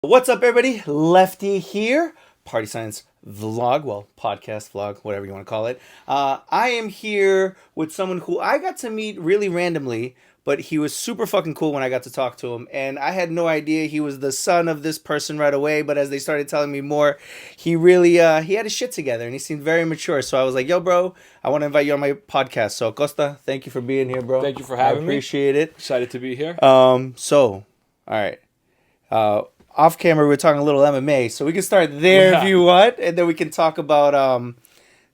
What's up, everybody? Lefty here. Party Science vlog, well, podcast vlog, whatever you want to call it. I am here with someone who I got to meet really randomly, but he was super fucking cool when I got to talk to him. And I had no idea he was the son of this person right away. But as they started telling me more, he really he had his shit together and he seemed very mature. So I was like, yo, bro, I want to invite you on my podcast. So Costa, thank you for being here, bro. Thank you for having me. I appreciate it. Excited to be here. All right. Off camera, we are talking a little MMA, so we can start there if you want, and then we can talk about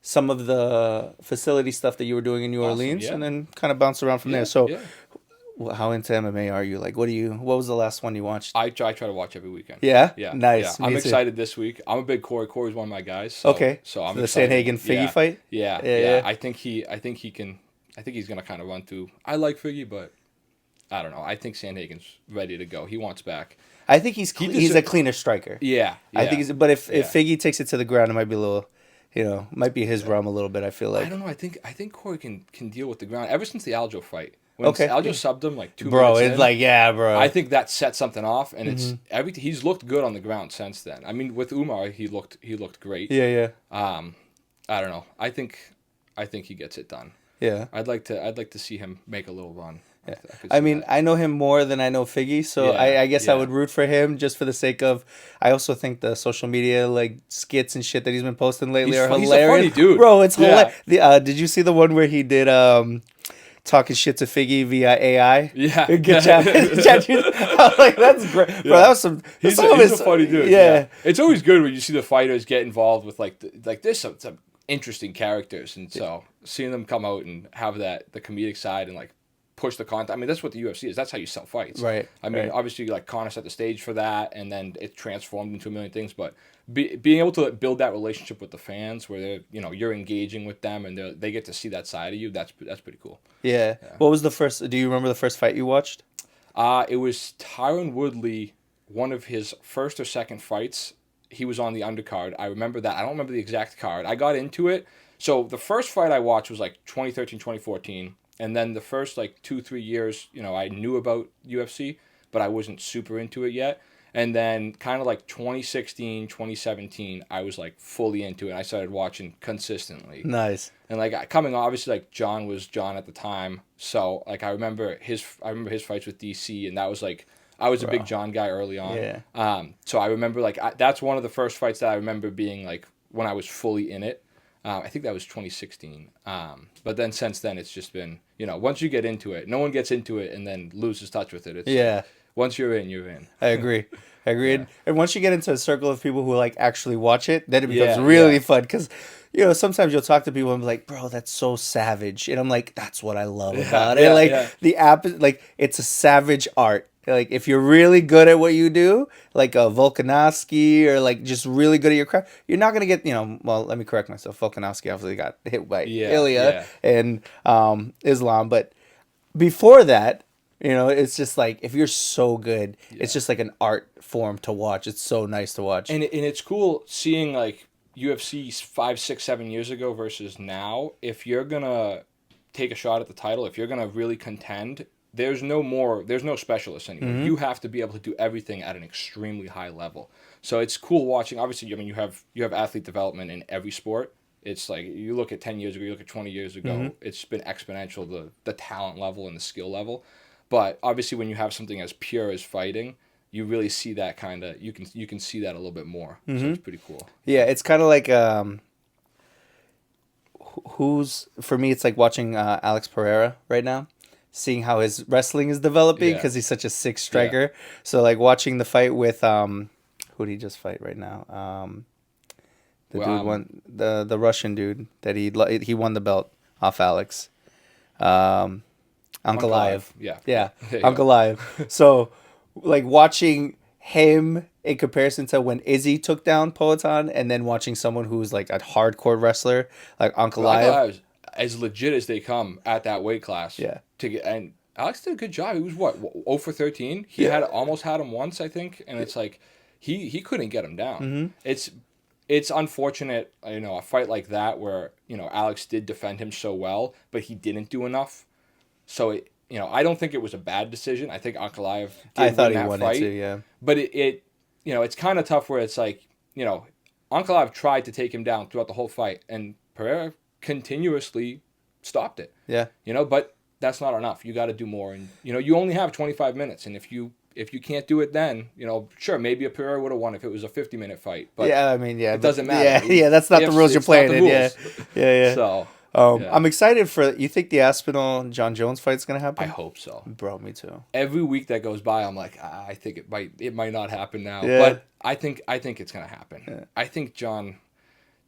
some of the facility stuff that you were doing in New Orleans, and then kind of bounce around from there. So, how into MMA are you? Like, what was the last one you watched? I try to watch every weekend. Yeah? Yeah. Nice. Yeah. I'm excited this week. I'm a big Corey. Corey's one of my guys. So, okay. So I'm the excited. Sanhagen Figgy fight? Yeah. I think he can. I think he's gonna kind of run through. I like Figgy, but I don't know. I think Sanhagen's ready to go. He wants back. I think he's a cleaner striker. Yeah. I think but if Figgy takes it to the ground, it might be a little, might be his realm a little bit. I feel like. I don't know. I think Corey can deal with the ground ever since the Aljo fight. When Aljo subbed him like 2 minutes bro, in, it's like, yeah, bro. I think that set something off, and it's everything. He's looked good on the ground since then. I mean, with Umar, he looked great. Yeah. I don't know. I think he gets it done. Yeah. I'd like to see him make a little run. Yeah. I mean, I know him more than I know Figgy, so I guess I would root for him just for the sake of. I also think the social media like skits and shit that he's been posting lately are hilarious. He's a funny dude, bro. It's hilarious. Did you see the one where he did talking shit to Figgy via AI? Yeah, good chat. I was like, that's great, bro. That was some. He's a funny dude. Yeah, it's always good when you see the fighters get involved with like this some interesting characters, and so seeing them come out and have the comedic side and like push the content. I mean, that's what the UFC is. That's how you sell fights. Right. I mean, obviously, like Conor set the stage for that, and then it transformed into a million things. But being able to build that relationship with the fans, where you're engaging with them, and they get to see that side of you. That's pretty cool. Yeah. What was the first? Do you remember the first fight you watched? It was Tyron Woodley, one of his first or second fights. He was on the undercard. I remember that. I don't remember the exact card. I got into it. So the first fight I watched was like 2013, 2014. And then the first like 2-3 years, I knew about UFC, but I wasn't super into it yet. And then kind of like 2016, 2017, I was like fully into it. And I started watching consistently. Nice. And like coming on, obviously like John was John at the time. So like I remember his fights with DC, and that was like I was a big John guy early on. Yeah. So I remember like that's one of the first fights that I remember being like when I was fully in it. I think that was 2016. But then since then, it's just been, once you get into it, no one gets into it and then loses touch with it. It's once you're in, you're in. I agree. Yeah. And once you get into a circle of people who like actually watch it, then it becomes really fun. Because, sometimes you'll talk to people and be like, bro, that's so savage. And I'm like, that's what I love about it. The app, like, it's a savage art. Like, if you're really good at what you do, like a Volkanovski or like just really good at your craft, you're not going to get, well, let me correct myself. Volkanovski obviously got hit by Ilya and Islam. But before that, it's just like, if you're so good, it's just like an art form to watch. It's so nice to watch. And it's cool seeing like UFC 5, 6, 7 years ago versus now. If you're going to take a shot at the title, if you're going to really contend, there's no specialists anymore. You have to be able to do everything at an extremely high level. So it's cool watching. Obviously, I mean, you have athlete development in every sport. It's like you look at 10 years ago, you look at 20 years ago, it's been exponential, the talent level and the skill level. But obviously, when you have something as pure as fighting, you really see that kind of, you can see that a little bit more. So it's pretty cool. Yeah, it's kind of like, for me, it's like watching Alex Pereira right now. Seeing how his wrestling is developing because he's such a sick striker. Yeah. So like watching the fight with who did he just fight right now? The Russian dude that he won the belt off Alex. Ankalaev. Yeah. Ankalaev. So like watching him in comparison to when Izzy took down Poatan, and then watching someone who's like a hardcore wrestler like Ankalaev. As legit as they come at that weight class. Yeah. And Alex did a good job. He was 0 for 13. He had almost had him once, I think, and it's like he couldn't get him down. It's unfortunate, a fight like that where, Alex did defend him so well, but he didn't do enough. So I don't think it was a bad decision. I think Ankalaev did win that fight. It too, yeah. But it it's kind of tough where it's like, Ankalaev tried to take him down throughout the whole fight, and Pereira continuously stopped it. Yeah. But that's not enough. You got to do more, and you only have 25 minutes, and if you can't do it, then sure, maybe a Pereira would have won if it was a 50-minute fight. But yeah, I mean, it doesn't matter. Yeah, that's not the rules you're playing in. Yeah. So. I'm excited for. You think the Aspinall and John Jones fight's gonna happen? I hope so, bro. Me too. Every week that goes by, I'm like, I think it might not happen now, Yeah. but I think it's gonna happen. Yeah. I think John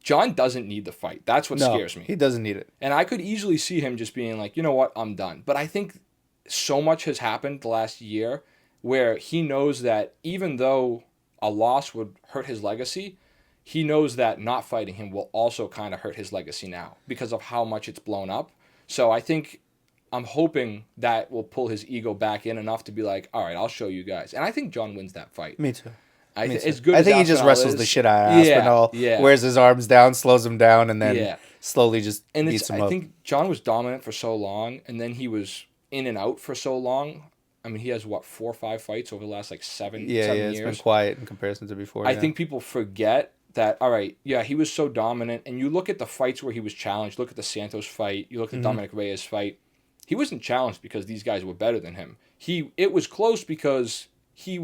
doesn't need the fight. That's what scares me. He doesn't need it, and I could easily see him just being like, you know what, I'm done. But I think so much has happened the last year where he knows that even though a loss would hurt his legacy, he knows that not fighting him will also kind of hurt his legacy now because of how much it's blown up. So I'm hoping that will pull his ego back in enough to be like, all right, I'll show you guys. And I think John wins that fight. Me too. As good I as think he just wrestles the shit out of Aspinall, wears his arms down, slows him down, and then slowly just beats him up. I think John was dominant for so long, and then he was in and out for so long. I mean, he has, 4 or 5 fights over the last, 7 years? Yeah, it's been quiet in comparison to before. I think people forget that, all right, he was so dominant, and you look at the fights where he was challenged, look at the Santos fight, you look at the Dominic Reyes fight, he wasn't challenged because these guys were better than him. It was close because he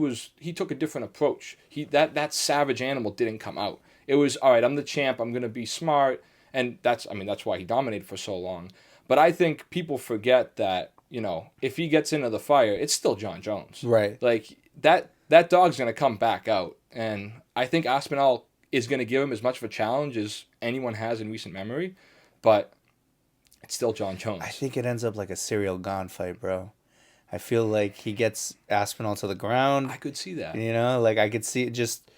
took a different approach. That savage animal didn't come out. It was, all right, I'm the champ, I'm going to be smart, and that's why he dominated for so long. But I think people forget that, if he gets into the fire, it's still John Jones. Right. Like, that dog's going to come back out, and I think Aspinall is going to give him as much of a challenge as anyone has in recent memory, but it's still John Jones. I think it ends up like a Serial Gone fight, bro. I feel like he gets Aspinall to the ground. I could see that. I could see it just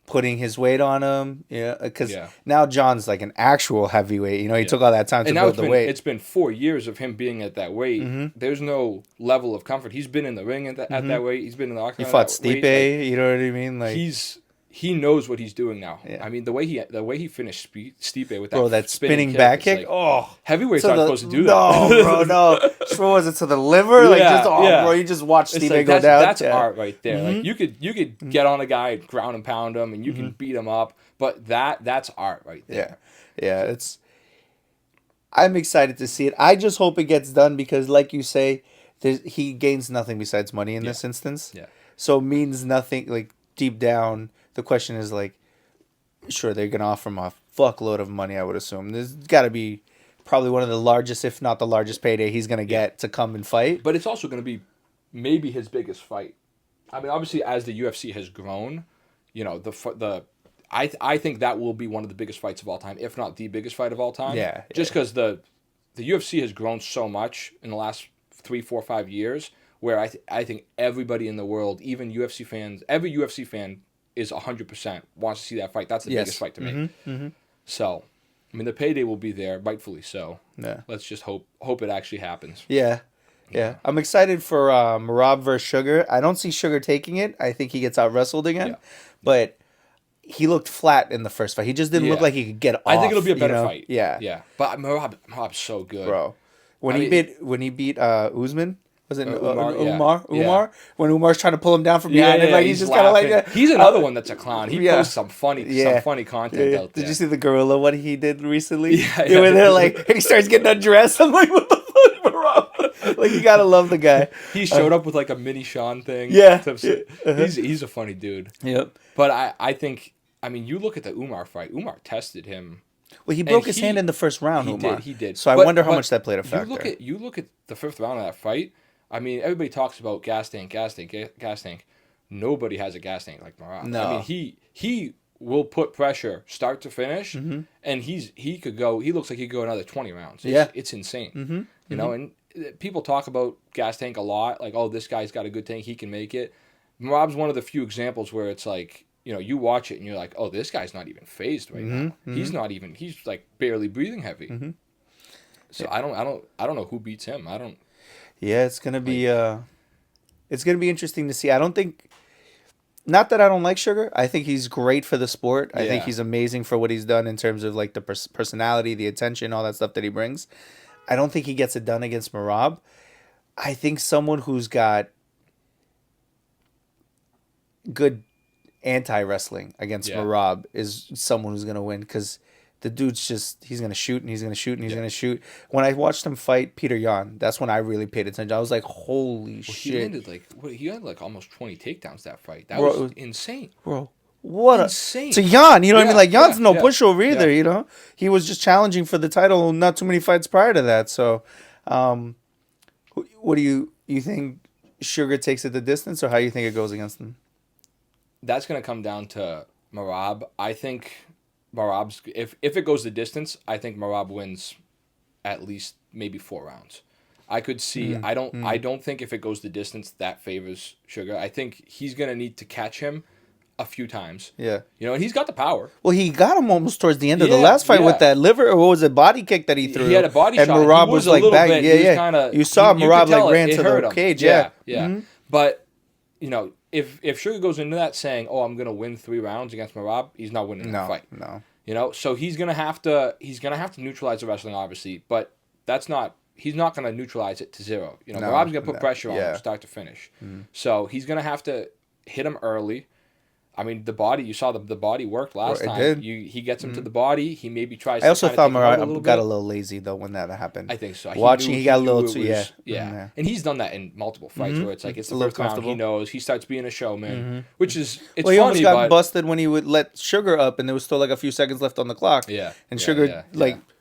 putting his weight on him. Because now John's like an actual heavyweight. He took all that time to build the weight. It's been 4 years of him being at that weight. Mm-hmm. There's no level of comfort. He's been in the ring at that weight. He's been in the octagon. He fought Stipe. You know what I mean? Like he knows what he's doing now. Yeah. I mean, the way he finished Stipe with that that spinning back kick. Heavyweights aren't supposed to do that. No, bro, no. What was it, to the liver? Bro, you just watch Stipe go down. That's art right there. Mm-hmm. Like you could get on a guy and ground and pound him, and you can beat him up, but that's art right there. Yeah. I'm excited to see it. I just hope it gets done because, like you say, he gains nothing besides money in this instance. Yeah. So it means nothing. Like deep down, the question is like, sure, they're gonna offer him a fuckload of money. I would assume there's got to be probably one of the largest, if not the largest, payday he's gonna get to come and fight. But it's also gonna be maybe his biggest fight. I mean, obviously, as the UFC has grown, I think that will be one of the biggest fights of all time, if not the biggest fight of all time. Yeah. Just because the UFC has grown so much in the last 3, 4, 5 years, where I think everybody in the world, even UFC fans, every UFC fan is 100% wants to see that fight. That's the biggest fight to me. Mm-hmm. So, I mean, the payday will be there, rightfully so. Yeah. Let's just hope it actually happens. Yeah. I'm excited for Merab versus Sugar. I don't see Sugar taking it. I think he gets out wrestled again. Yeah. But he looked flat in the first fight. He just didn't look like he could get off. I think it'll be a better fight. Yeah. But Merab's so good, bro. When he beat Usman. Was it Umar? Yeah. When Umar's trying to pull him down from behind, he's just kind of like he's another one that's a clown. He posts some funny content out there. Did you see the gorilla what he did recently? Yeah. When they're like, and he starts getting undressed. I'm like, what the fuck, bro? Like, you gotta love the guy. He showed up with like a mini Sean thing. Yeah. He's a funny dude. Yep. But I think, I mean, you look at the Umar fight. Umar tested him. Well, he broke his hand in the first round. He did. So I wonder how much that played a factor. You look at the fifth round of that fight. I mean, everybody talks about gas tank. Nobody has a gas tank like Merab. No. I mean, he will put pressure start to finish, and he could go. He looks like he could go another 20 rounds. It's insane. Mm-hmm. You know, and people talk about gas tank a lot. Like, oh, this guy's got a good tank. He can make it. Merab's one of the few examples where it's like, you watch it and you're like, oh, this guy's not even phased right now. Mm-hmm. He's like barely breathing heavy. Mm-hmm. So I don't know who beats him. Yeah, it's gonna be interesting to see. I don't think, not that I don't like Sugar. I think he's great for the sport. I think he's amazing for what he's done in terms of like the personality, the attention, all that stuff that he brings. I don't think he gets it done against Merab. I think someone who's got good anti-wrestling against Merab is someone who's going to win because the dude's just, he's going to shoot and he's going to shoot and he's going to shoot. When I watched him fight Peter Yan, that's when I really paid attention. I was like, holy shit. He had like almost 20 takedowns that fight. That was insane. Bro, what insane. To Yan, you know what I mean? Like, Yan's no pushover either, you know? He was just challenging for the title not too many fights prior to that. So, what do you think Sugar takes it the distance, or how you think it goes against him? That's going to come down to Merab. I think Merab's, if it goes the distance, I think Merab wins at least maybe 4 rounds. I could see. I don't think if it goes the distance that favors Sugar. I think he's going to need to catch him a few times. Yeah. You know, and he's got the power. Well, he got him almost towards the end of the last fight with that liver, or what was it, body kick that he threw? He had a body and shot. And Merab was like back. You saw Merab like ran to the cage. Yeah. Mm-hmm. But, you know, if Sugar goes into that saying, "Oh, I'm gonna win 3 rounds against Merab," he's not winning that fight. No. You know, so he's gonna have to neutralize the wrestling, obviously, but he's not gonna neutralize it to 0. You know, Merab's gonna put pressure on him, start to finish. So he's gonna have to hit him early. I mean, the body, you saw the body worked last time. Did. He gets him to the body. He maybe tries I also thought Merab got a little lazy, though, when that happened. I think so. He got a little too, yeah. And he's done that in multiple fights where it's like, it's the first round, he knows, he starts being a showman, which is, it's funny, he almost got busted when he would let Sugar up, and there was still like a few seconds left on the clock. Yeah. And Sugar,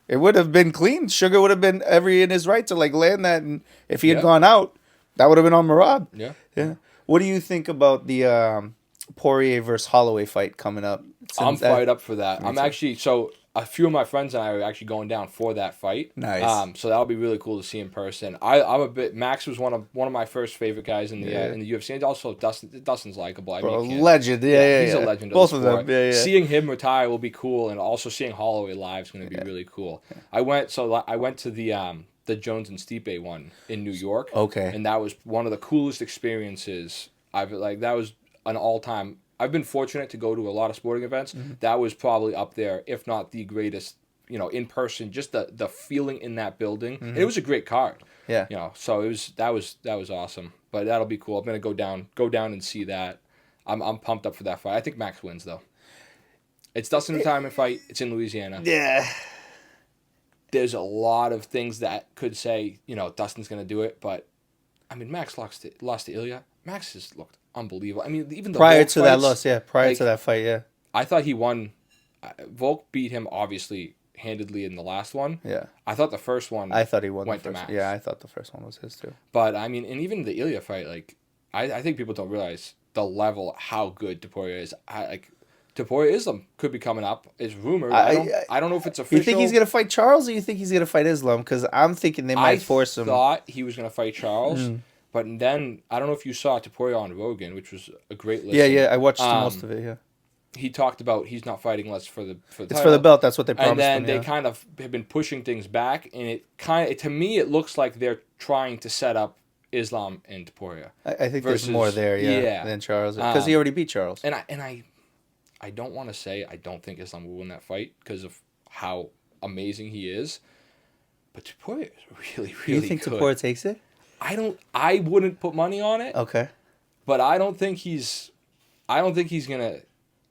it would have been clean. Sugar would have been in his right to like land that, and if he had gone out, that would have been on Merab. Yeah. Yeah. What do you think about the Poirier versus Holloway fight coming up? I'm fired up for that. I'm actually, so a few of my friends and I are actually going down for that fight. Nice. So that'll be really cool to see in person. Max was one of my first favorite guys in the UFC, and also Dustin's likable. Legend. He's a legend. Both of them. Yeah. Seeing him retire will be cool, and also seeing Holloway live is going to be really cool. I went to the Jones and Stipe one in New York. Okay. And that was one of the coolest experiences that was an all-time. I've been fortunate to go to a lot of sporting events. That was probably up there, if not the greatest, you know, in person, just the feeling in that building. And it was a great card. Yeah. You know, so that was awesome. But that'll be cool. I'm gonna go down and see that. I'm pumped up for that fight. I think Max wins though. It's Dustin retirement fight. It's in Louisiana. Yeah. There's a lot of things that could say, you know, Dustin's gonna do it, but I mean, Max lost to Ilya. Max has looked unbelievable. I mean, even the prior Volk to fights, that loss, to that fight, I thought he won. Volk beat him obviously handedly in the last one. Yeah. I thought the first one. I thought he won went the first. To Max. Yeah, I thought the first one was his too. But I mean, and even the Ilya fight, like I think people don't realize the level how good Topuria is. Topuria Islam could be coming up. It's rumored. I don't know if it's official. You think he's gonna fight Charles, or you think he's gonna fight Islam? Because I'm thinking they might force him. I thought he was gonna fight Charles. But then, I don't know if you saw Topuria on Rogan, which was a great listen. Yeah, I watched most of it, yeah. He talked about he's not fighting less for the title. It's for the belt, that's what they promised And then they kind of have been pushing things back, and to me, it looks like they're trying to set up Islam and Topuria. I think there's more there, than Charles. Because he already beat Charles. And I don't want to say I don't think Islam will win that fight because of how amazing he is, but Topuria is really, really good. You think Topuria takes it? I wouldn't put money on it. Okay. But I don't think he's gonna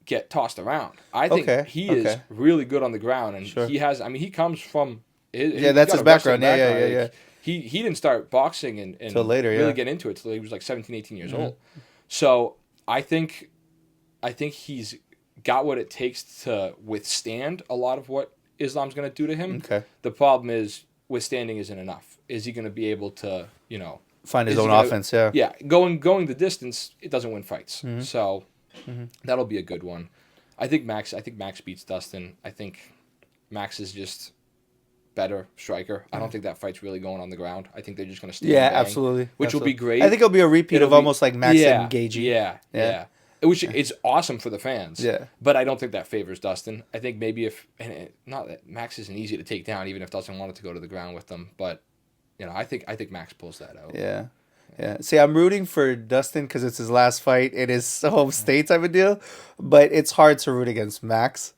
get tossed around. I think he is really good on the ground, and he has. I mean, he comes from. That's his background. Yeah. He didn't start boxing and until later, really get into it until he was like 17, 18 years old. So I think he's got what it takes to withstand a lot of what Islam's gonna do to him. Okay. The problem is withstanding isn't enough. Is he gonna be able to, you know, find his own offense? Yeah. Yeah, going the distance, it doesn't win fights. So that'll be a good one. I think Max beats Dustin. I think Max is just better striker. I don't think that fight's really going on the ground. I think they're just going to stand and bang, absolutely. Which will be great. I think it'll be a repeat of almost like Max engaging. Yeah. Which is awesome for the fans. Yeah. But I don't think that favors Dustin. I think maybe not that Max isn't easy to take down, even if Dustin wanted to go to the ground with them. But, you know, I think Max pulls that out. Yeah. See, I'm rooting for Dustin because it's his last fight in his home state type of deal. But it's hard to root against Max.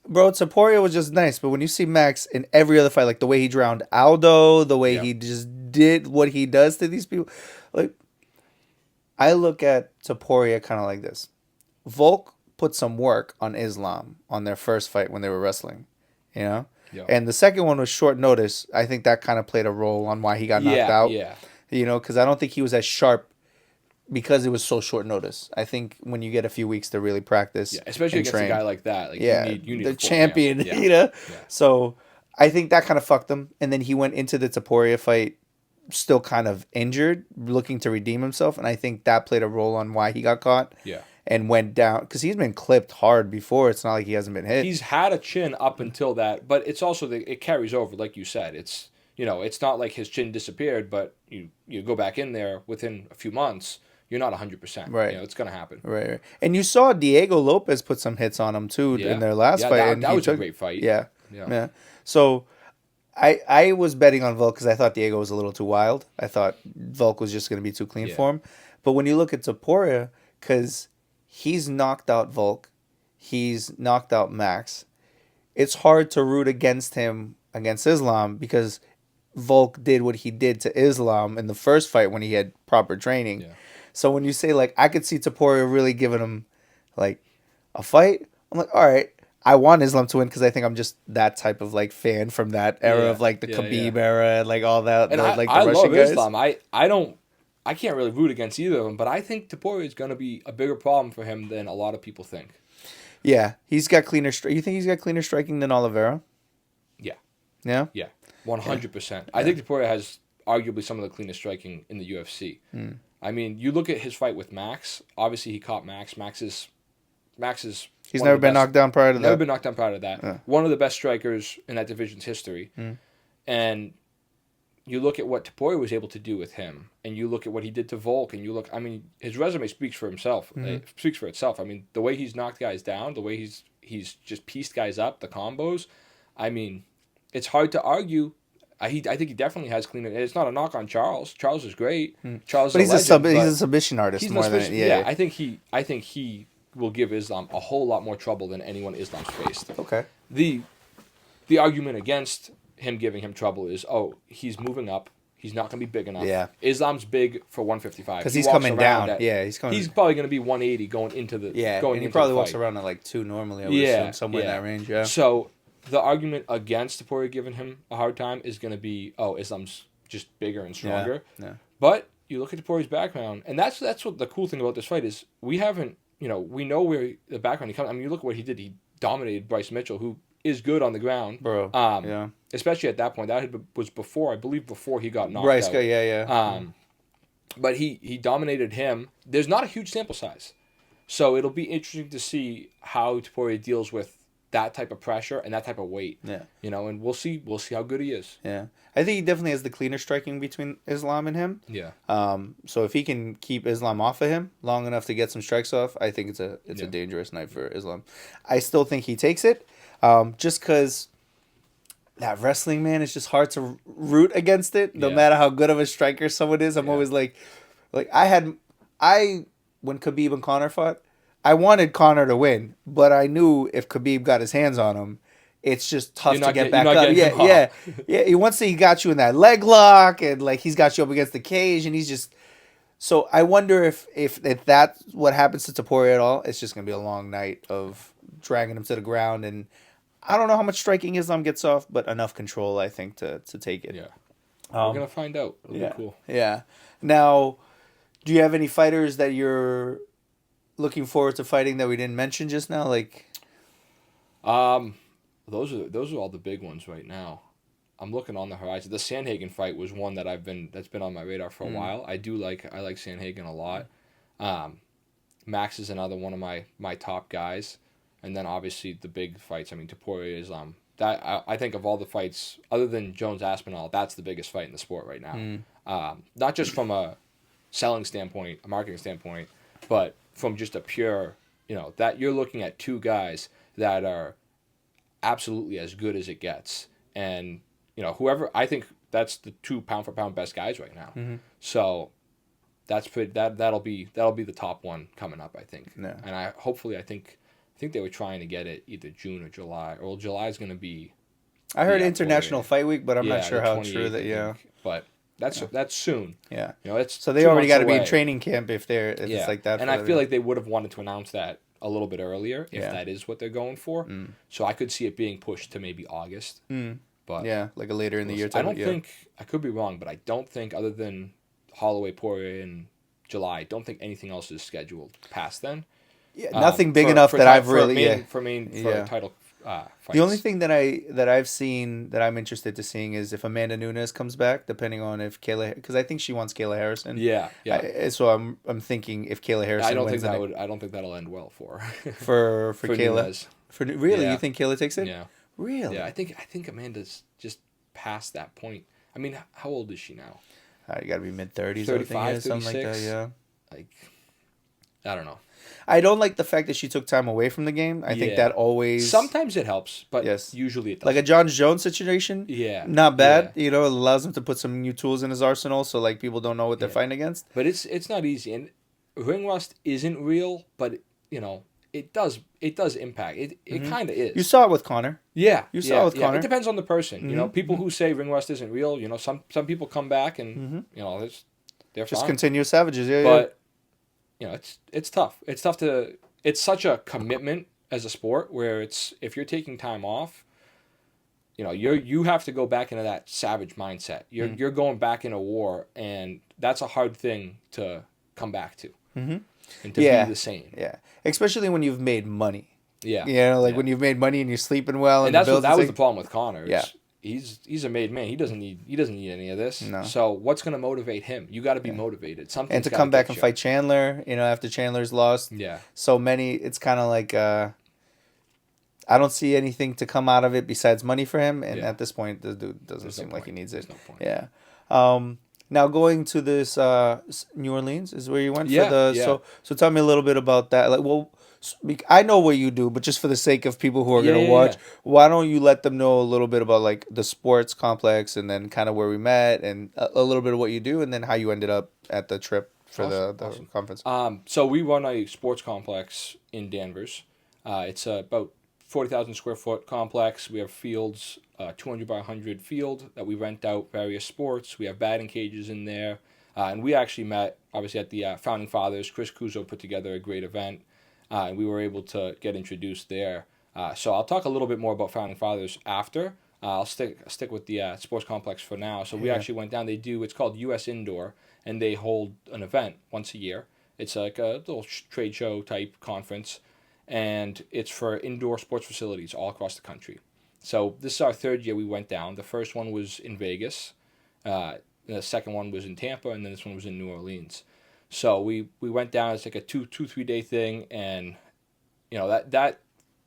Bro, Topuria was just nice. But when you see Max in every other fight, like the way he drowned Aldo, the way he just did what he does to these people, like, I look at Topuria kind of like this. Volk put some work on Islam on their first fight when they were wrestling, you know? Yeah. And the second one was short notice. I think that kind of played a role on why he got knocked out. Yeah. You know, because I don't think he was as sharp because it was so short notice. I think when you get a few weeks to really practice, especially against train, a guy like that, like you need the a full champion, camp. you know. Yeah. So I think that kind of fucked him. And then he went into the Taporia fight still kind of injured, looking to redeem himself, and I think that played a role on why he got caught. Yeah. And went down because he's been clipped hard before. It's not like he hasn't been hit. He's had a chin up until that, but it's also it carries over, like you said. It's it's not like his chin disappeared, but you go back in there within a few months, you're not 100%. Right. It's gonna happen. Right. And you saw Diego Lopez put some hits on him too in their last fight. That was a great fight. Yeah. So I was betting on Volk because I thought Diego was a little too wild. I thought Volk was just going to be too clean for him. But when you look at Topuria, because he's knocked out Volk, he's knocked out Max, it's hard to root against him against Islam because Volk did what he did to Islam in the first fight when he had proper training. Yeah. So when you say, like, I could see Topuria really giving him, like, a fight, I'm like, all right. I want Islam to win because I think I'm just that type of like fan from that era of like the Khabib era and like all that. And I Russian love guys. Islam. I can't really root against either of them, but I think Topuria is going to be a bigger problem for him than a lot of people think. Yeah, he's got cleaner. You think he's got cleaner striking than Oliveira? Yeah. Yeah. Yeah. 100%. I think Topuria has arguably some of the cleanest striking in the UFC. I mean, you look at his fight with Max. Obviously, he caught Max. Max is. He's never been knocked down prior to that. Never been knocked down prior to that. Yeah. One of the best strikers in that division's history. And you look at what Topuria was able to do with him, and you look at what he did to Volk, and you look. I mean, his resume speaks for himself. It speaks for itself. I mean, the way he's knocked guys down, the way he's just pieced guys up, the combos. I mean, it's hard to argue. I think he definitely has clean. It's not a knock on Charles. Charles is great. Charles, but he's a submission artist more than I think he will give Islam a whole lot more trouble than anyone Islam's faced. Okay. The argument against him giving him trouble is, he's moving up. He's not going to be big enough. Yeah. Islam's big for 155. Because he's coming down. He's coming. He's probably going to be 180 going into the. Yeah. Going and he into probably the walks fight. around at like 2 normally. I would assume somewhere in that range. Yeah. So the argument against Topuria giving him a hard time is going to be, Islam's just bigger and stronger. Yeah. But you look at Topuria's background, and that's what the cool thing about this fight is. We haven't. We know where the background he comes. I mean, you look at what he did. He dominated Bryce Mitchell, who is good on the ground. Bro. Especially at that point. That was before he got knocked Bryce out. Yeah. But he dominated him. There's not a huge sample size. So it'll be interesting to see how Topuria deals with that type of pressure and that type of weight. Yeah. And we'll see how good he is. Yeah. I think he definitely has the cleaner striking between Islam and him. Yeah. So if he can keep Islam off of him long enough to get some strikes off, I think it's a dangerous night for Islam. I still think he takes it, just because that wrestling, man, is just hard to root against it. No matter how good of a striker someone is, I'm always like when Khabib and Conor fought, I wanted Conor to win, but I knew if Khabib got his hands on him, it's just tough to get back up. Yeah. Once he got you in that leg lock and like he's got you up against the cage and he's just. So I wonder if that's what happens to Topuria at all. It's just gonna be a long night of dragging him to the ground, and I don't know how much striking Islam gets off, but enough control I think to take it. Yeah, we're gonna find out. It'll be cool. Yeah. Now, do you have any fighters that you're looking forward to fighting that we didn't mention just now? Like, those are all the big ones right now. I'm looking on the horizon. The Sandhagen fight was one that's been on my radar for a while. I like Sandhagen a lot. Max is another one of my top guys, and then obviously the big fights. I mean, Topuria is that I think of all the fights other than Jones Aspinall, that's the biggest fight in the sport right now. Not just from a selling standpoint, a marketing standpoint, but from just a pure, that you're looking at two guys that are absolutely as good as it gets, and whoever, I think that's the 2 pound for pound best guys right now. So that's pretty. That'll be the top one coming up, I think. Yeah. And I think they were trying to get it either June or July. Or July is going to be. I heard International Fight Week, but I'm not sure how true that. Yeah. But that's soon. Yeah. It's so they already got to be in training camp if it's like that. And I feel like they would have wanted to announce that a little bit earlier if Yeah. that is what they're going for. So I could see it being pushed to maybe August. But Yeah, like a later in the year I type. don't think, I could be wrong, but I don't think, other than Holloway Poirier in July, I don't think anything else is scheduled past then. Yeah, nothing big enough that I've really for title fights. The only thing that I've seen that I'm interested to seeing is if Amanda Nunes comes back, depending on if Kayla, because I think she wants Kayla Harrison. Yeah, yeah. So I'm thinking if Kayla Harrison wins, I don't think that'll end well for for Kayla. Nunes. Really, Yeah. you think Kayla takes it? Yeah, Really? yeah. I think Amanda's just past that point. I mean, how old is she now? You got to be mid-30s, 35, something like that. 36? Yeah. Like, I don't know. I don't like the fact that she took time away from the game. I think that always sometimes it helps, but Yes. usually it doesn't. like a John Jones situation. Yeah, Not bad. yeah. You know, it allows him to put some new tools in his arsenal, so like people don't know what they're fighting against. But it's not easy, and ring rust isn't real, but you know it does impact. It kind of is. You saw it with Connor. Yeah, You saw it with Connor. It depends on the person. You know, people who say ring rust isn't real. You know, some people come back and you know they're Just fine. continuous savages. Yeah, But you know, it's tough. It's tough to. It's such a commitment as a sport where if you're taking time off, you know, you have to go back into that savage mindset. You're going back into war, and that's a hard thing to come back to. And to be the same. Yeah. Especially when you've made money. Yeah. You know, like when you've made money and you're sleeping well, And that was the problem with Connor. Yeah. He's a made man. He doesn't need any of this. No. So what's going to motivate him? You got to be motivated. Something. And to come back and fight Chandler, you know, after Chandler's lost. Yeah. So many. It's kind of like I don't see anything to come out of it besides money for him. And at this point, the dude doesn't seem like he needs it. There's no point. Yeah. Now going to this New Orleans is where you went for the. Yeah. So tell me a little bit about that. Like, well, I know what you do, but just for the sake of people who are gonna watch, why don't you let them know a little bit about like the sports complex and then kind of where we met and a little bit of what you do and then how you ended up at the trip for the conference. So we run a sports complex in Danvers. It's about 40,000 square foot complex. We have fields, 200 by 100 field that we rent out various sports. We have batting cages in there. And we actually met, obviously, at the Founding Fathers. Chris Cuso put together a great event, and we were able to get introduced there. So I'll talk a little bit more about Founding Fathers after. I'll stick with the sports complex for now. So we actually went down. It's called U.S. Indoor, and they hold an event once a year. It's like a little trade show type conference, and it's for indoor sports facilities all across the country. So this is our third year we went down. The first one was in Vegas. The second one was in Tampa, and then this one was in New Orleans. So we went down. It's like a 3 day thing, and you know that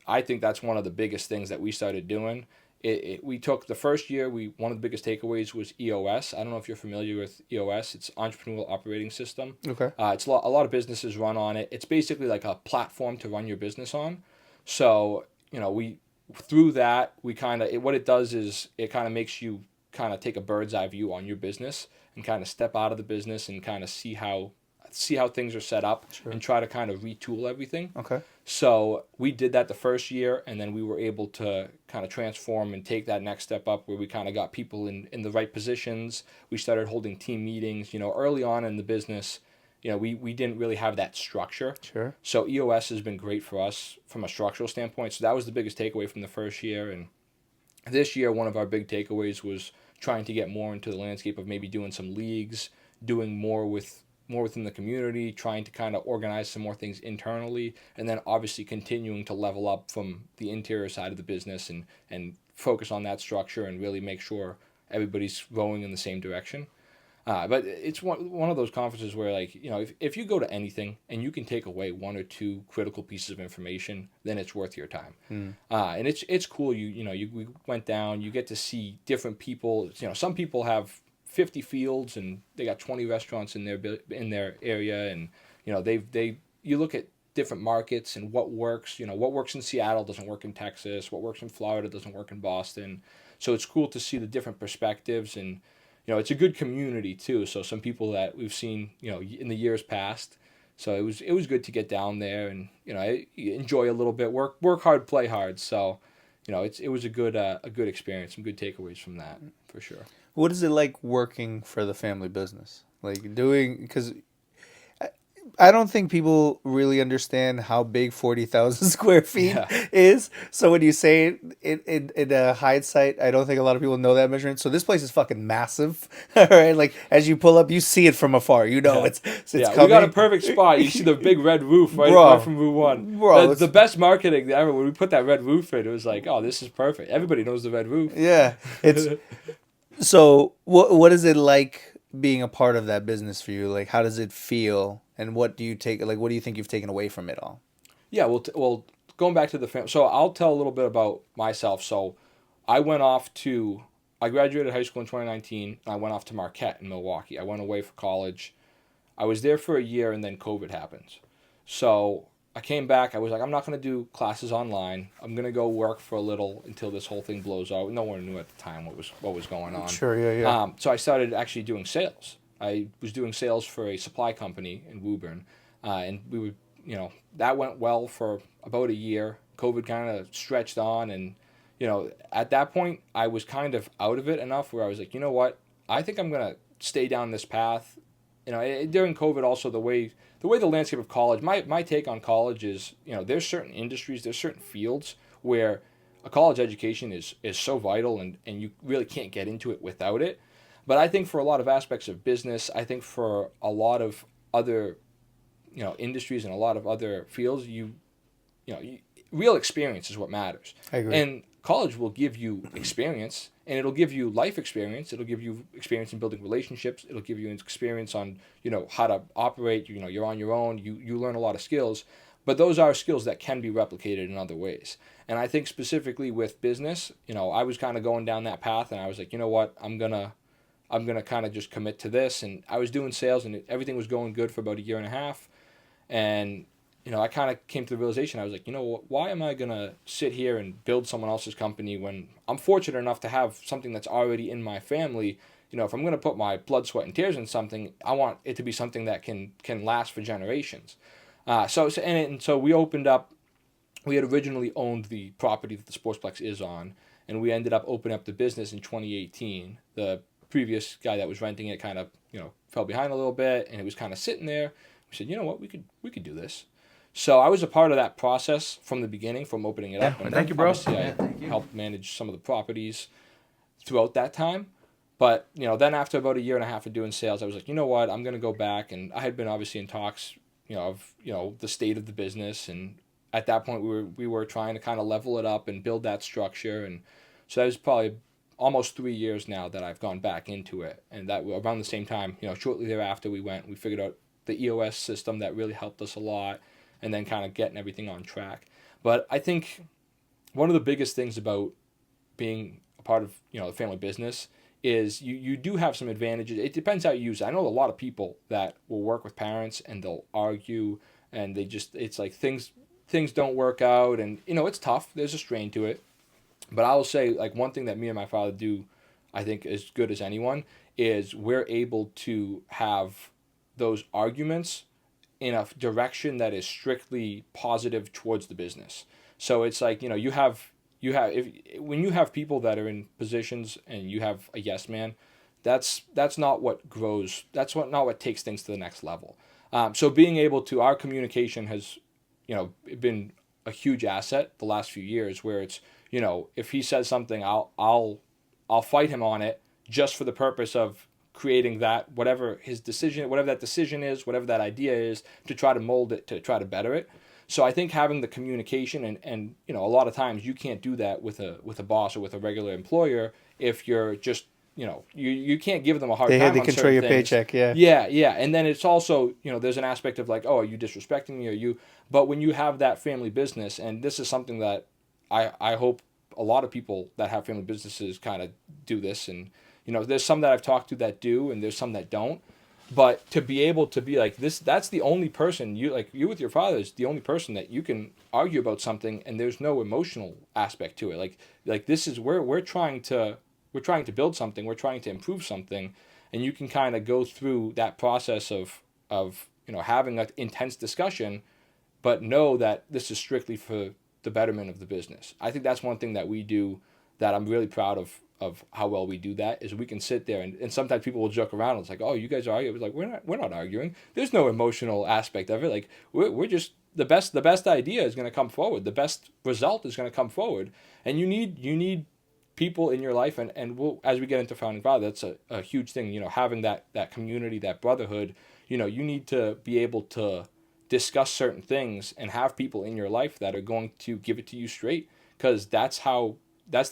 I think that's one of the biggest things that we started doing. We took the first year. One of the biggest takeaways was EOS. I don't know if you're familiar with EOS. It's Entrepreneurial Operating System. Okay. It's a lot of businesses run on it. It's basically like a platform to run your business on. So you know through that we what it does is it kind of makes you kind of take a bird's eye view on your business and kind of step out of the business and kind of see how things are set up and try to kind of retool everything. Okay. So we did that the first year, and then we were able to kind of transform and take that next step up where we kind of got people in the right positions. We started holding team meetings. You know, early on in the business, you know, we didn't really have that structure. Sure. So EOS has been great for us from a structural standpoint. So that was the biggest takeaway from the first year. And this year, one of our big takeaways was trying to get more into the landscape of maybe doing some leagues, doing more within the community, trying to kind of organize some more things internally, and then obviously continuing to level up from the interior side of the business and focus on that structure and really make sure everybody's rowing in the same direction. But it's one of those conferences where, like, you know, if you go to anything and you can take away one or two critical pieces of information, then it's worth your time. And it's cool. We went down. You get to see different people. You know, some people have 50 fields and they got 20 restaurants in their area, and you know you look at different markets and what works. You know, what works in Seattle doesn't work in Texas. What works in Florida doesn't work in Boston. So it's cool to see the different perspectives, and you know, it's a good community too. So some people that we've seen, you know, in the years past. So it was good to get down there and, you know, enjoy a little bit, work hard, play hard. So, you know, it was a good experience, some good takeaways from that for sure. What is it like working for the family business? Like because I don't think people really understand how big 40,000 square feet Yeah. is. So when you say it in hindsight, I don't think a lot of people know that measurement. So this place is fucking massive. All right, like as you pull up, you see it from afar. You know Yeah. it's Yeah, we got a coming. perfect spot. You see the big red roof right Bro, from Route 1. bro, The it's best marketing ever, when we put that red roof in, it was like, oh, this is perfect. Everybody knows the red roof. yeah. It's so what is it like being a part of that business for you? Like how does it feel? And what do you take like what do you think you've taken away from it all? Yeah, well, going back to the family. So I'll tell a little bit about myself. So I went off to, I graduated high school in 2019. And I went off to Marquette in Milwaukee. I went away for college. I was there for a year and then COVID happens. So I came back. I was like, I'm not going to do classes online. I'm going to go work for a little until this whole thing blows out. No one knew at the time what was going on. Sure, yeah. So I started actually doing sales. I was doing sales for a supply company in Woburn, and we would, that went well for about a year. COVID kind of stretched on, and at that point, I was kind of out of it enough where I was like, you know what, I think I'm gonna stay down this path. During COVID, also the landscape of college, my take on college is, there's certain industries, there's certain fields where a college education is so vital, and you really can't get into it without it. But I think for a lot of aspects of business, I think for a lot of other, industries and a lot of other fields, real experience is what matters. I agree. And college will give you experience, and it'll give you life experience. It'll give you experience in building relationships. It'll give you an experience on, how to operate. You're on your own. You learn a lot of skills, but those are skills that can be replicated in other ways. And I think specifically with business, I was kind of going down that path, and I was like, you know what, I'm gonna kind of just commit to this. And I was doing sales, and everything was going good for about a year and a half. And I kind of came to the realization, I was like, why am I going to sit here and build someone else's company when I'm fortunate enough to have something that's already in my family? If I'm going to put my blood, sweat, and tears in something, I want it to be something that can last for generations. So we opened up, we had originally owned the property that the Sportsplex is on, and we ended up opening up the business in 2018. The previous guy that was renting it kind of, fell behind a little bit, and it was kind of sitting there. We said, you know what, we could do this. So I was a part of that process from the beginning, from opening it up. And thank you, bro. Obviously, I helped manage some of the properties throughout that time. But, then after about a year and a half of doing sales, I was like, you know what, I'm going to go back. And I had been obviously in talks, of, the state of the business. And at that point, we were trying to kind of level it up and build that structure. And so that was probably almost 3 years now that I've gone back into it. And that around the same time, shortly thereafter, we figured out the EOS system that really helped us a lot, and then kind of getting everything on track. But I think one of the biggest things about being a part of, the family business is you do have some advantages. It depends how you use it. I know a lot of people that will work with parents and they'll argue, and it's like things don't work out, and it's tough. There's a strain to it. But I will say, like, one thing that me and my father do, I think as good as anyone, is we're able to have those arguments in a direction that is strictly positive towards the business. So it's like, when you have people that are in positions and you have a yes man, that's not what grows. Not what takes things to the next level. So being able to, our communication has, been a huge asset the last few years, where it's, if he says something, I'll fight him on it just for the purpose of creating that, whatever that decision is, whatever that idea is, to try to mold it, to try to better it. So I think having the communication, and a lot of times you can't do that with a boss or with a regular employer if you're just, you can't give them a hard time. They control your paycheck, yeah. Yeah. And then it's also, there's an aspect of like, oh, are you disrespecting me? But when you have that family business, and this is something that I hope a lot of people that have family businesses kind of do this, and there's some that I've talked to that do, and there's some that don't. But to be able to be like this, that's the only person you with your father is the only person that you can argue about something, and there's no emotional aspect to it. Like this is where we're trying to build something, we're trying to improve something, and you can kind of go through that process of having an intense discussion, but know that this is strictly for the betterment of the business. I think that's one thing that we do that I'm really proud of how well we do that is we can sit there and sometimes people will joke around. It's like, oh, you guys are arguing. It's like we're not arguing. There's no emotional aspect of it. Like we're just the best idea is going to come forward. The best result is going to come forward. And you need people in your life and we'll, as we get into founding father, that's a huge thing. Having that community, that brotherhood. You need to be able to discuss certain things and have people in your life that are going to give it to you straight, because that's the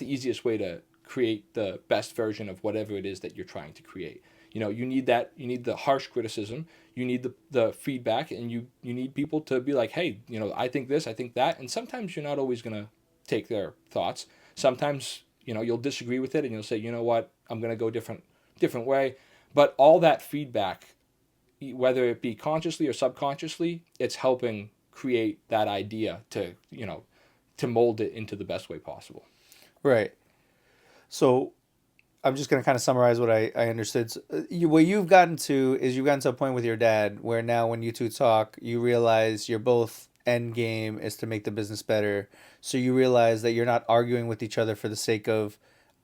easiest way to create the best version of whatever it is that you're trying to create. You need the harsh criticism, you need the feedback, and you need people to be like, hey, I think this, I think that. And sometimes you're not always going to take their thoughts. Sometimes, you'll disagree with it and you'll say, you know what, I'm going to go different way. But all that feedback, whether it be consciously or subconsciously, it's helping create that idea to mold it into the best way possible. Right. So I'm just going to kind of summarize what I understood. So, what you've gotten to is you've gotten to a point with your dad where now when you two talk, you realize you're both end game is to make the business better. So you realize that you're not arguing with each other for the sake of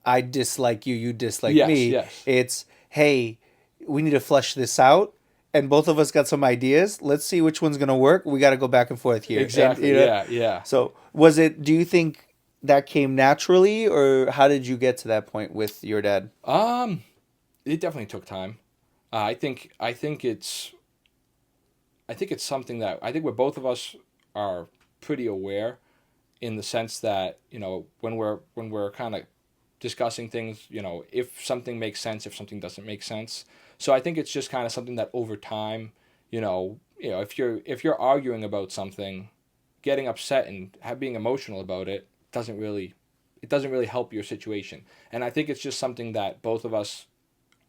I dislike you, you dislike me. Yes. It's, hey, we need to flesh this out. And both of us got some ideas. Let's see which one's going to work. We got to go back and forth here. Exactly. And, Yeah. So do you think that came naturally, or how did you get to that point with your dad? It definitely took time. I think it's something that I think where both of us are pretty aware, in the sense that when we're kind of discussing things, if something makes sense, if something doesn't make sense. So I think it's just kind of something that over time, if you're arguing about something, getting upset and being emotional about it doesn't really help your situation. And I think it's just something that both of us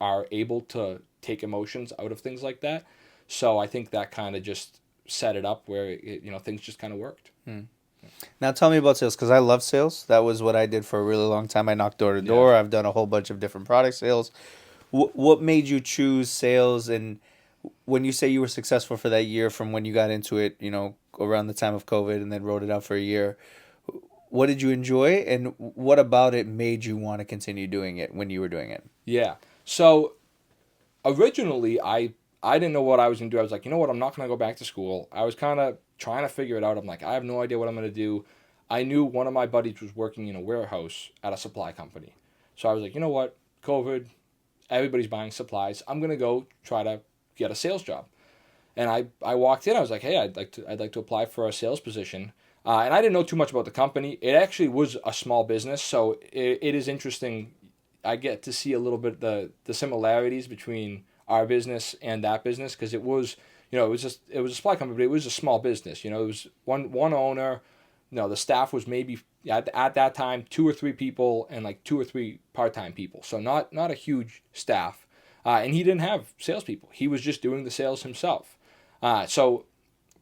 are able to take emotions out of things like that. So I think that kind of just set it up where things just kind of worked. Now tell me about sales, because I love sales. That was what I did for a really long time. I knocked door to door. Yeah. I've done a whole bunch of different product sales. What made you choose sales? And when you say you were successful for that year from when you got into it, around the time of COVID and then wrote it out for a year, what did you enjoy, and what about it made you want to continue doing it when you were doing it? Yeah. So originally, I didn't know what I was going to do. I was like, you know what, I'm not going to go back to school. I was kind of trying to figure it out. I'm like, I have no idea what I'm going to do. I knew one of my buddies was working in a warehouse at a supply company. So I was like, you know what, COVID, everybody's buying supplies. I'm going to go try to get a sales job. And I walked in. I was like, hey, I'd like to apply for a sales position. And I didn't know too much about the company. It actually was a small business, so it is interesting. I get to see a little bit the similarities between our business and that business, because it was it was a supply company, but it was a small business. It was one owner. The staff was maybe at that time 2 or 3 people and like 2 or 3 part-time people. So not a huge staff. And he didn't have salespeople. He was just doing the sales himself. So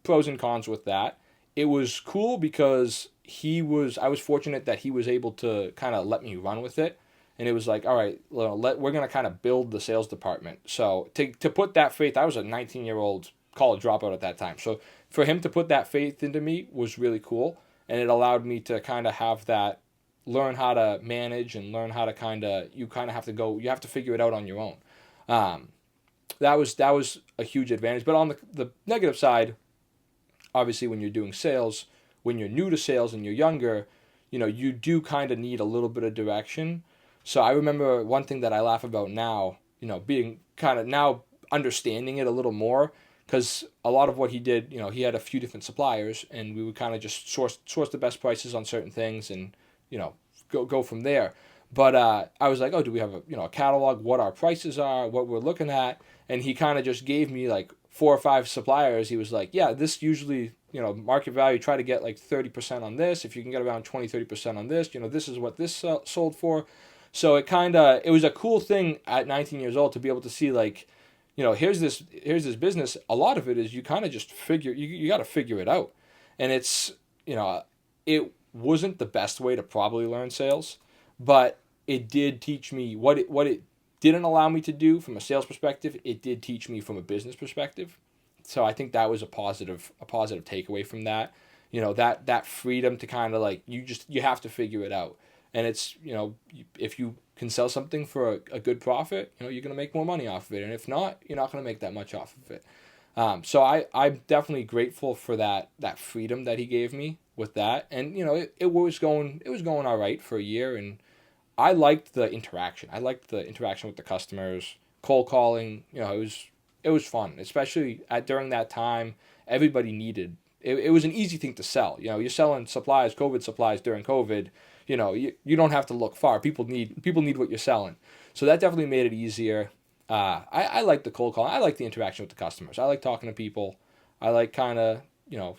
pros and cons with that. It was cool because I was fortunate that he was able to kind of let me run with it. And it was like, all right, we're going to kind of build the sales department. So to put that faith, I was a 19-year-old college dropout at that time. So for him to put that faith into me was really cool. And it allowed me to kind of have that, learn how to manage and learn how to you have to figure it out on your own. That was a huge advantage. But on the negative side, obviously when you're doing sales, when you're new to sales and you're younger, you do kind of need a little bit of direction. So I remember one thing that I laugh about now, being kind of now understanding it a little more, because a lot of what he did, he had a few different suppliers, and we would kind of just source the best prices on certain things, and go from there. But I was like, oh, do we have a catalog? What our prices are? What we're looking at? And he kind of just gave me like 4 or 5 suppliers. He was like, yeah, this usually market value. Try to get like 30% on this. If you can get around 20-30% on this, this is what this sold for. So it was a cool thing at 19 years old to be able to see, like, here's this business. A lot of it is you kind of just you got to figure it out. And it's, it wasn't the best way to probably learn sales, but it did teach me what it didn't allow me to do from a sales perspective. It did teach me from a business perspective. So I think that was a positive takeaway from that. That freedom to kind of like, you have to figure it out. And it's, if you can sell something for a good profit, you're going to make more money off of it. And if not, you're not going to make that much off of it. So I'm definitely grateful for that freedom that he gave me with that. And, it was going all right for a year. And I liked the interaction. I liked the interaction with the customers, cold calling. It was fun, especially during that time. Everybody needed. It was an easy thing to sell. You're selling supplies, COVID supplies during COVID. You don't have to look far. People need what you're selling. So that definitely made it easier. I like the cold call. I like the interaction with the customers. I like talking to people. I like kind of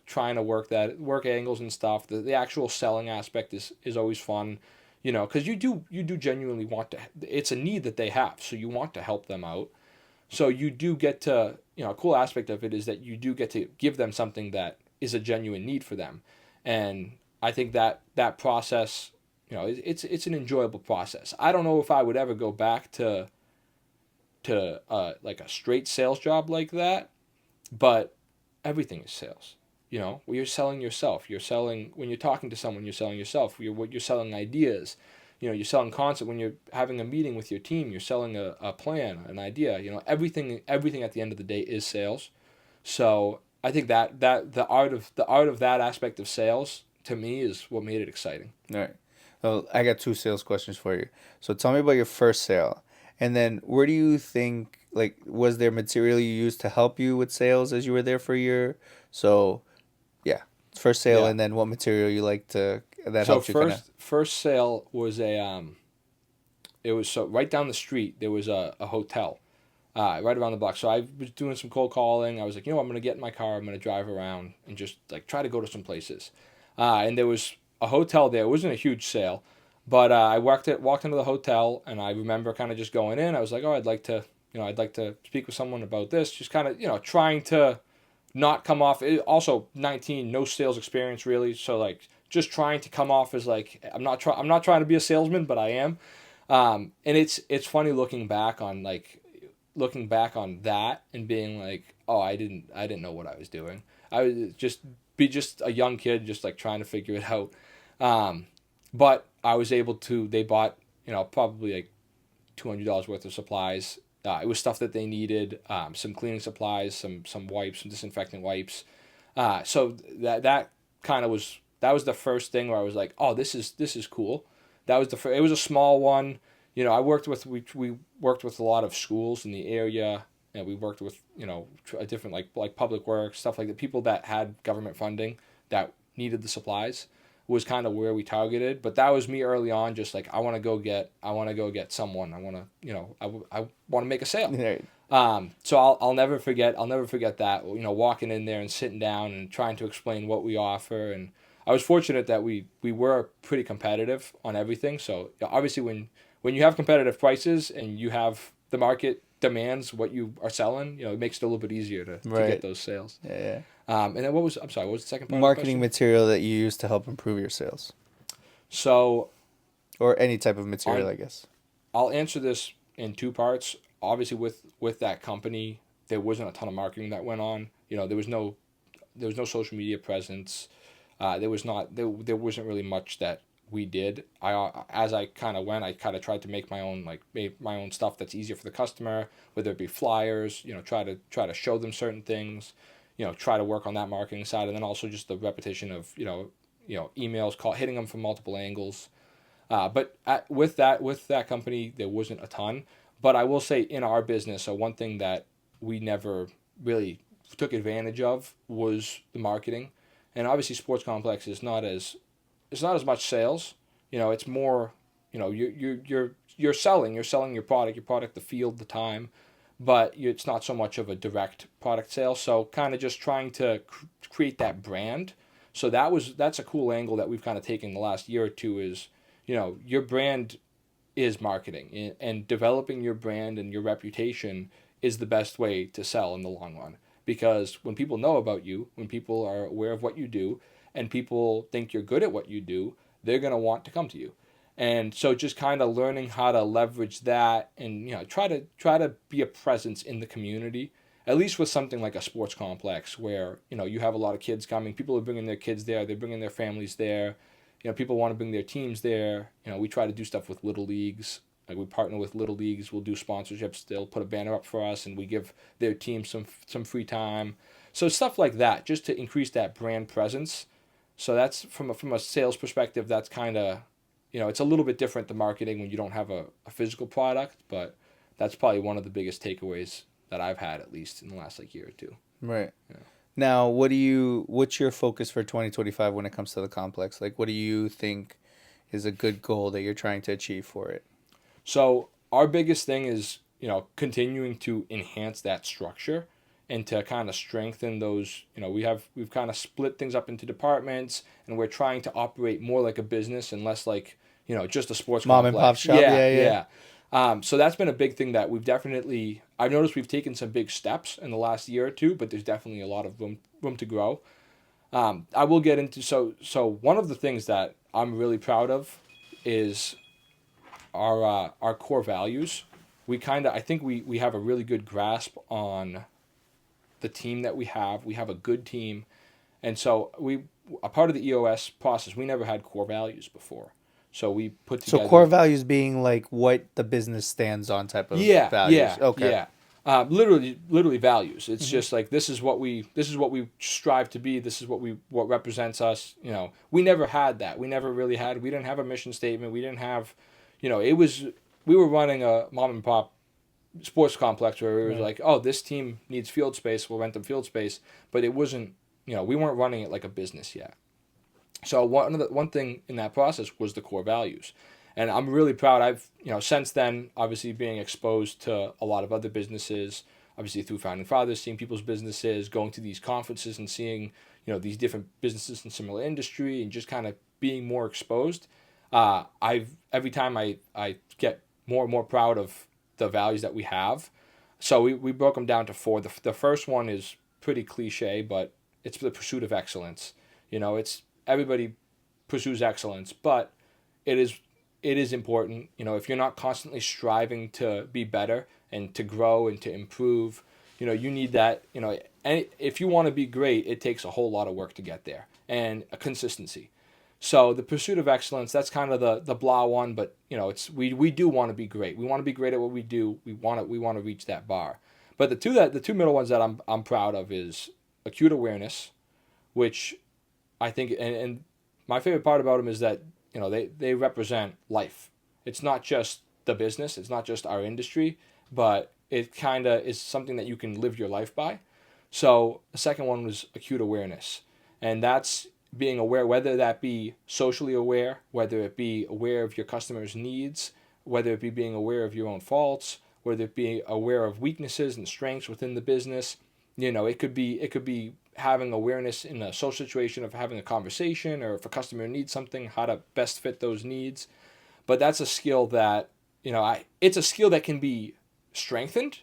trying to work angles and stuff. The actual selling aspect is always fun. Because you do genuinely want to. It's a need that they have, so you want to help them out. So you do get to, a cool aspect of it is that you do get to give them something that is a genuine need for them, and I think that process, it's an enjoyable process. I don't know if I would ever go back to like a straight sales job like that, but everything is sales. When you're selling yourself, when you're talking to someone, you're selling yourself. You're selling ideas. You're selling concept. When you're having a meeting with your team, you're selling a plan, an idea. Everything at the end of the day is sales. So I think that the art of that aspect of sales to me is what made it exciting. All right. Well, I got two sales questions for you. So tell me about your first sale. And then where do you think, like, was there material you used to help you with sales as you were there for a year? So, yeah, first sale, Yeah. and then what material you like that So helped you kind of. first sale was it was so right down the street there was a hotel, right around the block. So I was doing some cold calling. I was like, I'm gonna get in my car. I'm gonna drive around and just like try to go to some places. And there was a hotel there. It wasn't a huge sale, but I walked into the hotel, and I remember kind of just going in. I was like, oh, I'd like to speak with someone about this. Just kind of trying to not come off. Also 19, no sales experience really. So like just trying to come off as like I'm not trying to be a salesman, but I am. And it's funny looking back on that and being like, oh, I didn't know what I was doing. I was just a young kid, just like trying to figure it out. But I was able to. They bought probably like $200 worth of supplies. It was stuff that they needed, some cleaning supplies, some wipes, some disinfectant wipes. So that kind of was the first thing where I was like, oh, this is cool. That was the first. It was a small one. I worked with we worked with a lot of schools in the area, and we worked with a different like public works, stuff like that. People that had government funding that needed the supplies was kind of where we targeted. But that was me early on, just like I want to go get someone. I want to I want to make a sale. Right. So I'll never forget that walking in there and sitting down and trying to explain what we offer. And I was fortunate that we were pretty competitive on everything. So obviously when you have competitive prices and you have the market demands what you are selling, it makes it a little bit easier to get those sales. Yeah. And then I'm sorry, what was the second part Marketing of the question? material that you use to help improve your sales, So or any type of material, I guess. I'll answer this in two parts. Obviously, with that company, there wasn't a ton of marketing that went on. There was no social media presence. There wasn't really much that we did. As I kind of went, I kind of tried to make my own stuff that's easier for the customer, whether it be flyers. Try to show them certain things. Try to work on that marketing side, and then also just the repetition of emails, hitting them from multiple angles. But with that company, there wasn't a ton. But I will say in our business, so one thing that we never really took advantage of was the marketing. And obviously, Sports Complex is not as much sales. It's more. You're selling your product, the field, the time, but it's not so much of a direct product sale. So kind of just trying to create that brand. So that's a cool angle that we've kind of taken the last year or two is, your brand is marketing, and developing your brand and your reputation is the best way to sell in the long run. Because when people know about you, when people are aware of what you do, and people think you're good at what you do, they're going to want to come to you. And so just kind of learning how to leverage that and try to be a presence in the community, at least with something like a sports complex where you have a lot of kids coming. People are bringing their kids there, they're bringing their families there. people want to bring their teams there. We try to do stuff with little leagues. Like we partner with little leagues. We'll do sponsorships. They'll put a banner up for us, and we give their team some free time. So stuff like that, just to increase that brand presence. So that's from a sales perspective. That's kind of, it's a little bit different, the marketing, when you don't have a physical product. But that's probably one of the biggest takeaways that I've had, at least in the last year or two. Right. Yeah. Now, what's your focus for 2025 when it comes to the complex? Like, what do you think is a good goal that you're trying to achieve for it? So our biggest thing is, continuing to enhance that structure and to kind of strengthen those. We've kind of split things up into departments, and we're trying to operate more like a business and less like, just a sports mom complex. And pop shop. Yeah. So that's been a big thing that I've noticed we've taken some big steps in the last year or two, but there's definitely a lot of room to grow. I will get into, so one of the things that I'm really proud of is our core values. I think we have a really good grasp on the team that we have. We have a good team. And so a part of the EOS process, we never had core values before. So we put together... So core values being like what the business stands on type of values. Yeah. Okay. Yeah. Literally values. It's just like, this is what we strive to be. This is what represents us. We never had that. We didn't have a mission statement. We didn't have, we were running a mom and pop sports complex where it was like, oh, this team needs field space, we'll rent them field space. But it wasn't, we weren't running it like a business yet. So one thing in that process was the core values. And I'm really proud. I've, since then, obviously being exposed to a lot of other businesses, obviously through Founding Fathers, seeing people's businesses, going to these conferences and seeing, these different businesses in similar industry, and just kind of being more exposed. Every time I get more and more proud of the values that we have. So we broke them down to 4. The first one is pretty cliche, but it's the pursuit of excellence. It's everybody pursues excellence, but it is important. If you're not constantly striving to be better and to grow and to improve, you need that. And if you want to be great, it takes a whole lot of work to get there, and a consistency. So the pursuit of excellence, that's kind of the blah one, but we do want to be great. We want to be great at what we do. We want to reach that bar. But the two middle ones that I'm proud of is acute awareness, which I think, and my favorite part about them is that they represent life. It's not just the business, it's not just our industry, but it kind of is something that you can live your life by. So the second one was acute awareness, and that's being aware, whether that be socially aware, whether it be aware of your customers' needs, whether it be being aware of your own faults, whether it be aware of weaknesses and strengths within the business. It could be having awareness in a social situation of having a conversation, or if a customer needs something, how to best fit those needs. But that's a skill that, it's a skill that can be strengthened.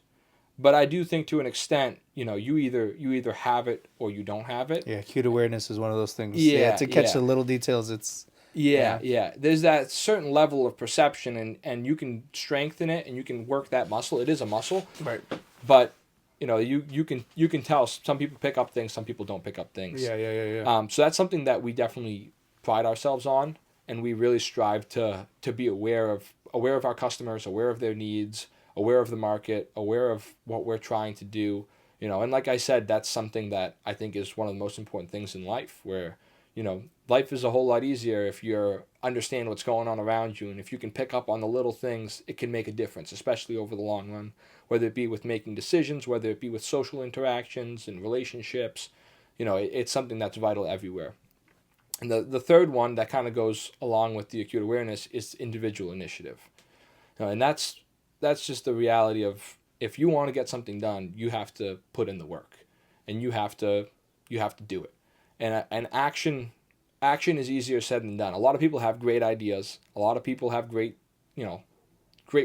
But I do think to an extent, you either have it or you don't have it. Yeah, acute awareness is one of those things. Yeah, to catch the little details, it's... Yeah. There's that certain level of perception, and you can strengthen it, and you can work that muscle. It is a muscle. Right. But, you can tell some people pick up things, some people don't pick up things. Yeah. So that's something that we definitely pride ourselves on, and we really strive to be aware of our customers, aware of their needs, aware of the market, aware of what we're trying to do, and like I said, that's something that I think is one of the most important things in life, where, life is a whole lot easier if you understand what's going on around you, and if you can pick up on the little things, it can make a difference, especially over the long run, whether it be with making decisions, whether it be with social interactions and relationships. It's something that's vital everywhere. And the third one that kind of goes along with the acute awareness is individual initiative. And that's just the reality of, if you want to get something done, you have to put in the work, and you have to do it. And action is easier said than done. A lot of people have great ideas. A lot of people have great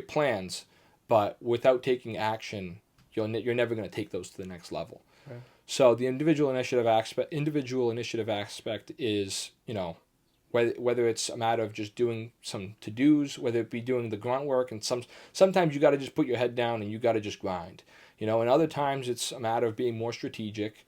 plans, but without taking action, you're never going to take those to the next level. Right. So the individual initiative aspect is, whether it's a matter of just doing some to-dos, whether it be doing the grunt work, and sometimes you got to just put your head down and you got to just grind, and other times it's a matter of being more strategic.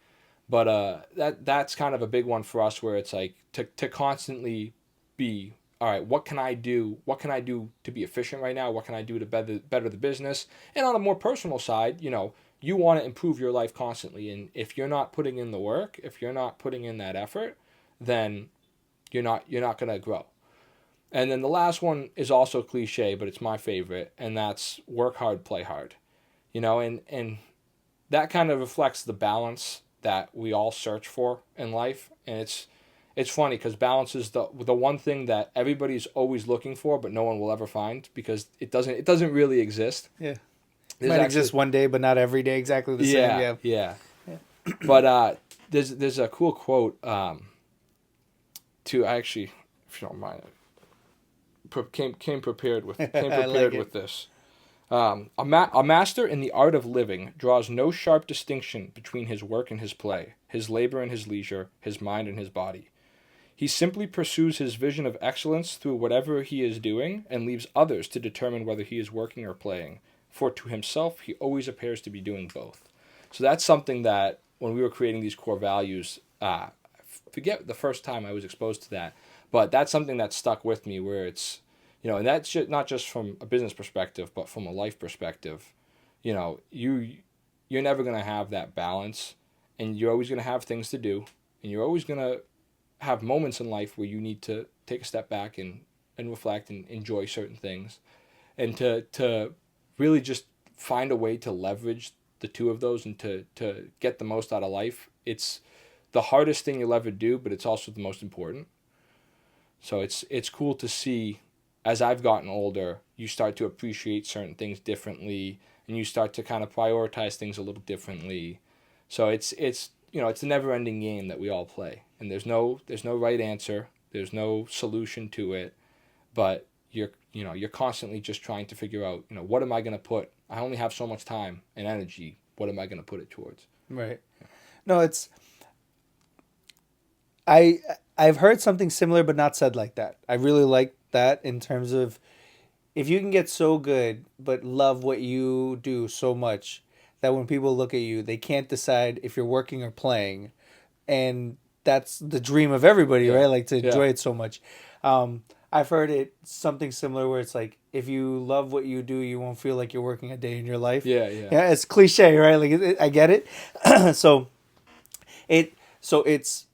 But that's kind of a big one for us, where it's like to constantly be, all right, what can I do? What can I do to be efficient right now? What can I do to better the business? And on a more personal side, you want to improve your life constantly. And if you're not putting in the work, if you're not putting in that effort, then you're not going to grow. And then the last one is also cliche, but it's my favorite, and that's work hard, play hard. And that kind of reflects the balance that we all search for in life. And it's funny because balance is the one thing that everybody's always looking for, but no one will ever find because it doesn't really exist. Yeah. It might exist one day, but not every day exactly the same. Yeah. But there's a cool quote to actually, if you don't mind, came prepared with with this. A master in the art of living draws no sharp distinction between his work and his play, his labor and his leisure, his mind and his body. He simply pursues his vision of excellence through whatever he is doing and leaves others to determine whether he is working or playing, for to himself he always appears to be doing both. So that's something that when we were creating these core values, I forget the first time I was exposed to that, but that's something that stuck with me where it's, and that's not just from a business perspective, but from a life perspective. You're never going to have that balance, and you're always going to have things to do, and you're always going to have moments in life where you need to take a step back and reflect and enjoy certain things, and to really just find a way to leverage the two of those and to get the most out of life. It's the hardest thing you'll ever do, but it's also the most important. So it's cool to see, as I've gotten older, you start to appreciate certain things differently, and you start to kind of prioritize things a little differently. So it's a never-ending game that we all play, and there's no right answer, there's no solution to it, but you're constantly just trying to figure out, what am I going to put? I only have so much time and energy. What am I going to put it towards? Right. No, I've heard something similar, but not said like that. I really like that in terms of if you can get so good, but love what you do so much that when people look at you, they can't decide if you're working or playing. And that's the dream of everybody, right? Like to enjoy it so much. I've heard it something similar where it's like, if you love what you do, you won't feel like you're working a day in your life. Yeah. It's cliche, right? Like I get it. So it's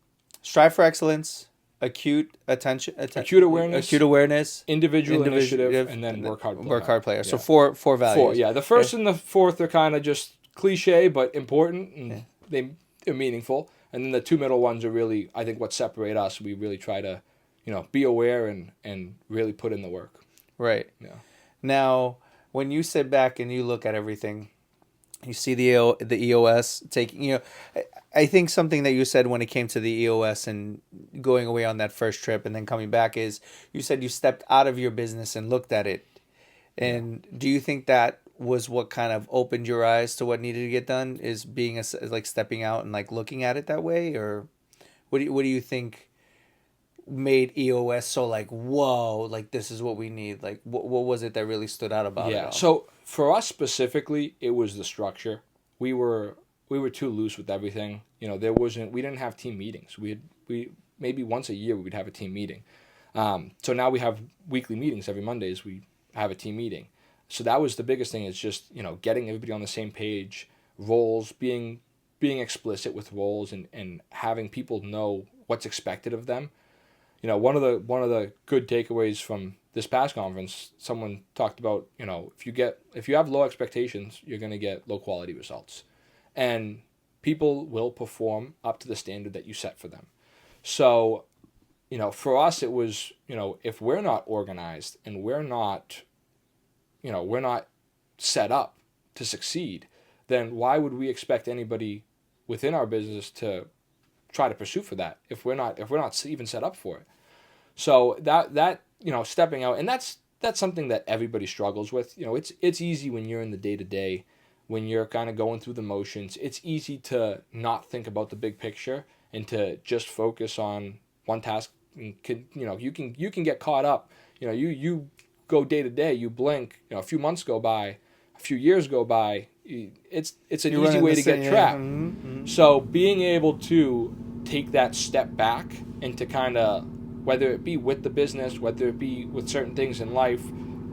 strive for excellence, acute awareness, individual initiative, and then work hard, play hard. Yeah. So four values. The first and the fourth are kind of just cliche but important, and they're meaningful. And then the two middle ones are really, I think, what separate us. We really try to, be aware and really put in the work. Right. Yeah. Now, when you sit back and you look at everything, you see the EOS taking, I think something that you said when it came to the EOS and going away on that first trip and then coming back is you said you stepped out of your business and looked at it. And do you think that was what kind of opened your eyes to what needed to get done, is being like stepping out and like looking at it that way? Or what do you think made EOS so like, whoa, like this is what we need? Like what was it that really stood out about it? Yeah. So for us specifically, it was the structure. We were too loose with everything. We didn't have team meetings. We maybe once a year we would have a team meeting. So now we have weekly meetings every Mondays. We have a team meeting. So that was the biggest thing. Is just getting everybody on the same page, roles, being explicit with roles, and having people know what's expected of them. One of the good takeaways from this past conference, someone talked about, if you have low expectations, you're going to get low quality results. And people will perform up to the standard that you set for them. So, for us, it was, if we're not organized and we're not set up to succeed, then why would we expect anybody within our business to try to pursue for that if we're not even set up for it? So that stepping out, and that's something that everybody struggles with. It's easy when you're in the day-to-day, when you're kind of going through the motions. It's easy to not think about the big picture and to just focus on one task. And you can get caught up. You go day to day. You blink. A few months go by, a few years go by. It's an easy way to get trapped. Mm-hmm. So being able to take that step back and to kind of whether it be with the business, whether it be with certain things in life,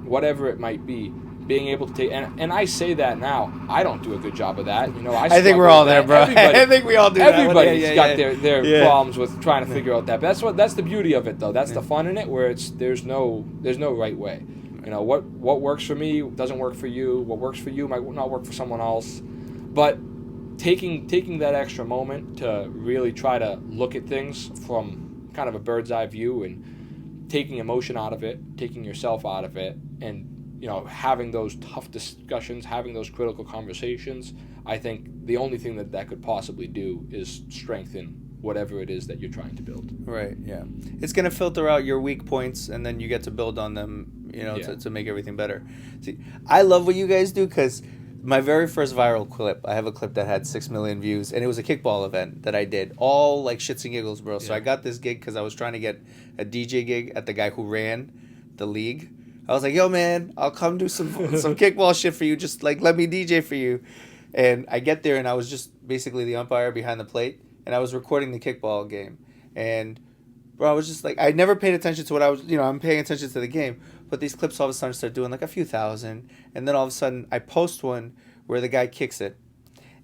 whatever it might be, being able to take, and I say that now, I don't do a good job of that. I think we're all there, bro. I think we all do that. Everybody's got their problems with trying to figure out that. But that's the beauty of it, though. That's the fun in it, where there's no right way. What works for me doesn't work for you. What works for you might not work for someone else. But taking that extra moment to really try to look at things from kind of a bird's eye view, and taking emotion out of it, taking yourself out of it, and having those tough discussions, having those critical conversations, I think the only thing that could possibly do is strengthen whatever it is that you're trying to build. Right, yeah. It's going to filter out your weak points, and then you get to build on them, to make everything better. See, I love what you guys do, because my very first viral clip, I have a clip that had 6 million views, and it was a kickball event that I did. All like shits and giggles, bro. So I got this gig because I was trying to get a DJ gig at the guy who ran the league. I was like, yo, man, I'll come do some kickball shit for you. Just like let me DJ for you. And I get there, and I was just basically the umpire behind the plate, and I was recording the kickball game. And bro, I was just like, I never paid attention to what I was, I'm paying attention to the game. But these clips all of a sudden start doing like a few thousand. And then all of a sudden I post one where the guy kicks it.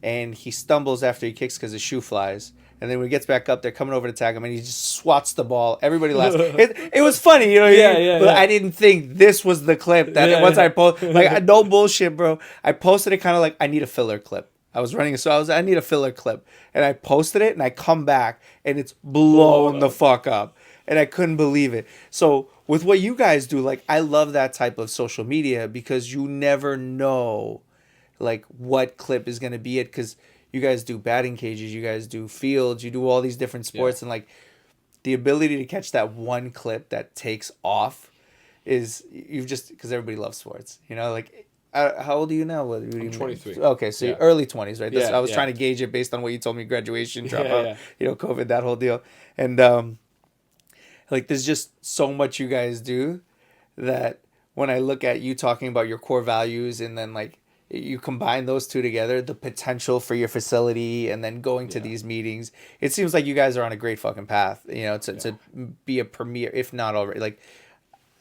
And he stumbles after he kicks because his shoe flies. And then when he gets back up, they're coming over to tag him, and he just swats the ball. Everybody laughs. It was funny, But I didn't think this was the clip that once I post, like, no bullshit, bro. I posted it kind of like, I need a filler clip. I was running, so I need a filler clip. And I posted it, and I come back, and it's blown the fuck up. And I couldn't believe it. So with what you guys do, like, I love that type of social media, because you never know, like, what clip is going to be it. Because you guys do batting cages, you guys do fields, you do all these different sports. And, like, the ability to catch that one clip that takes off is, because everybody loves sports. Like, how old are you now? What I'm 23. Okay, so you're early 20s, right? I was trying to gauge it based on what you told me, graduation, dropout, COVID, that whole deal. And, like, there's just so much you guys do that when I look at you talking about your core values, and then, like, you combine those two together, the potential for your facility, and then going to these meetings, it seems like you guys are on a great fucking path, to be a premier, if not already. Like,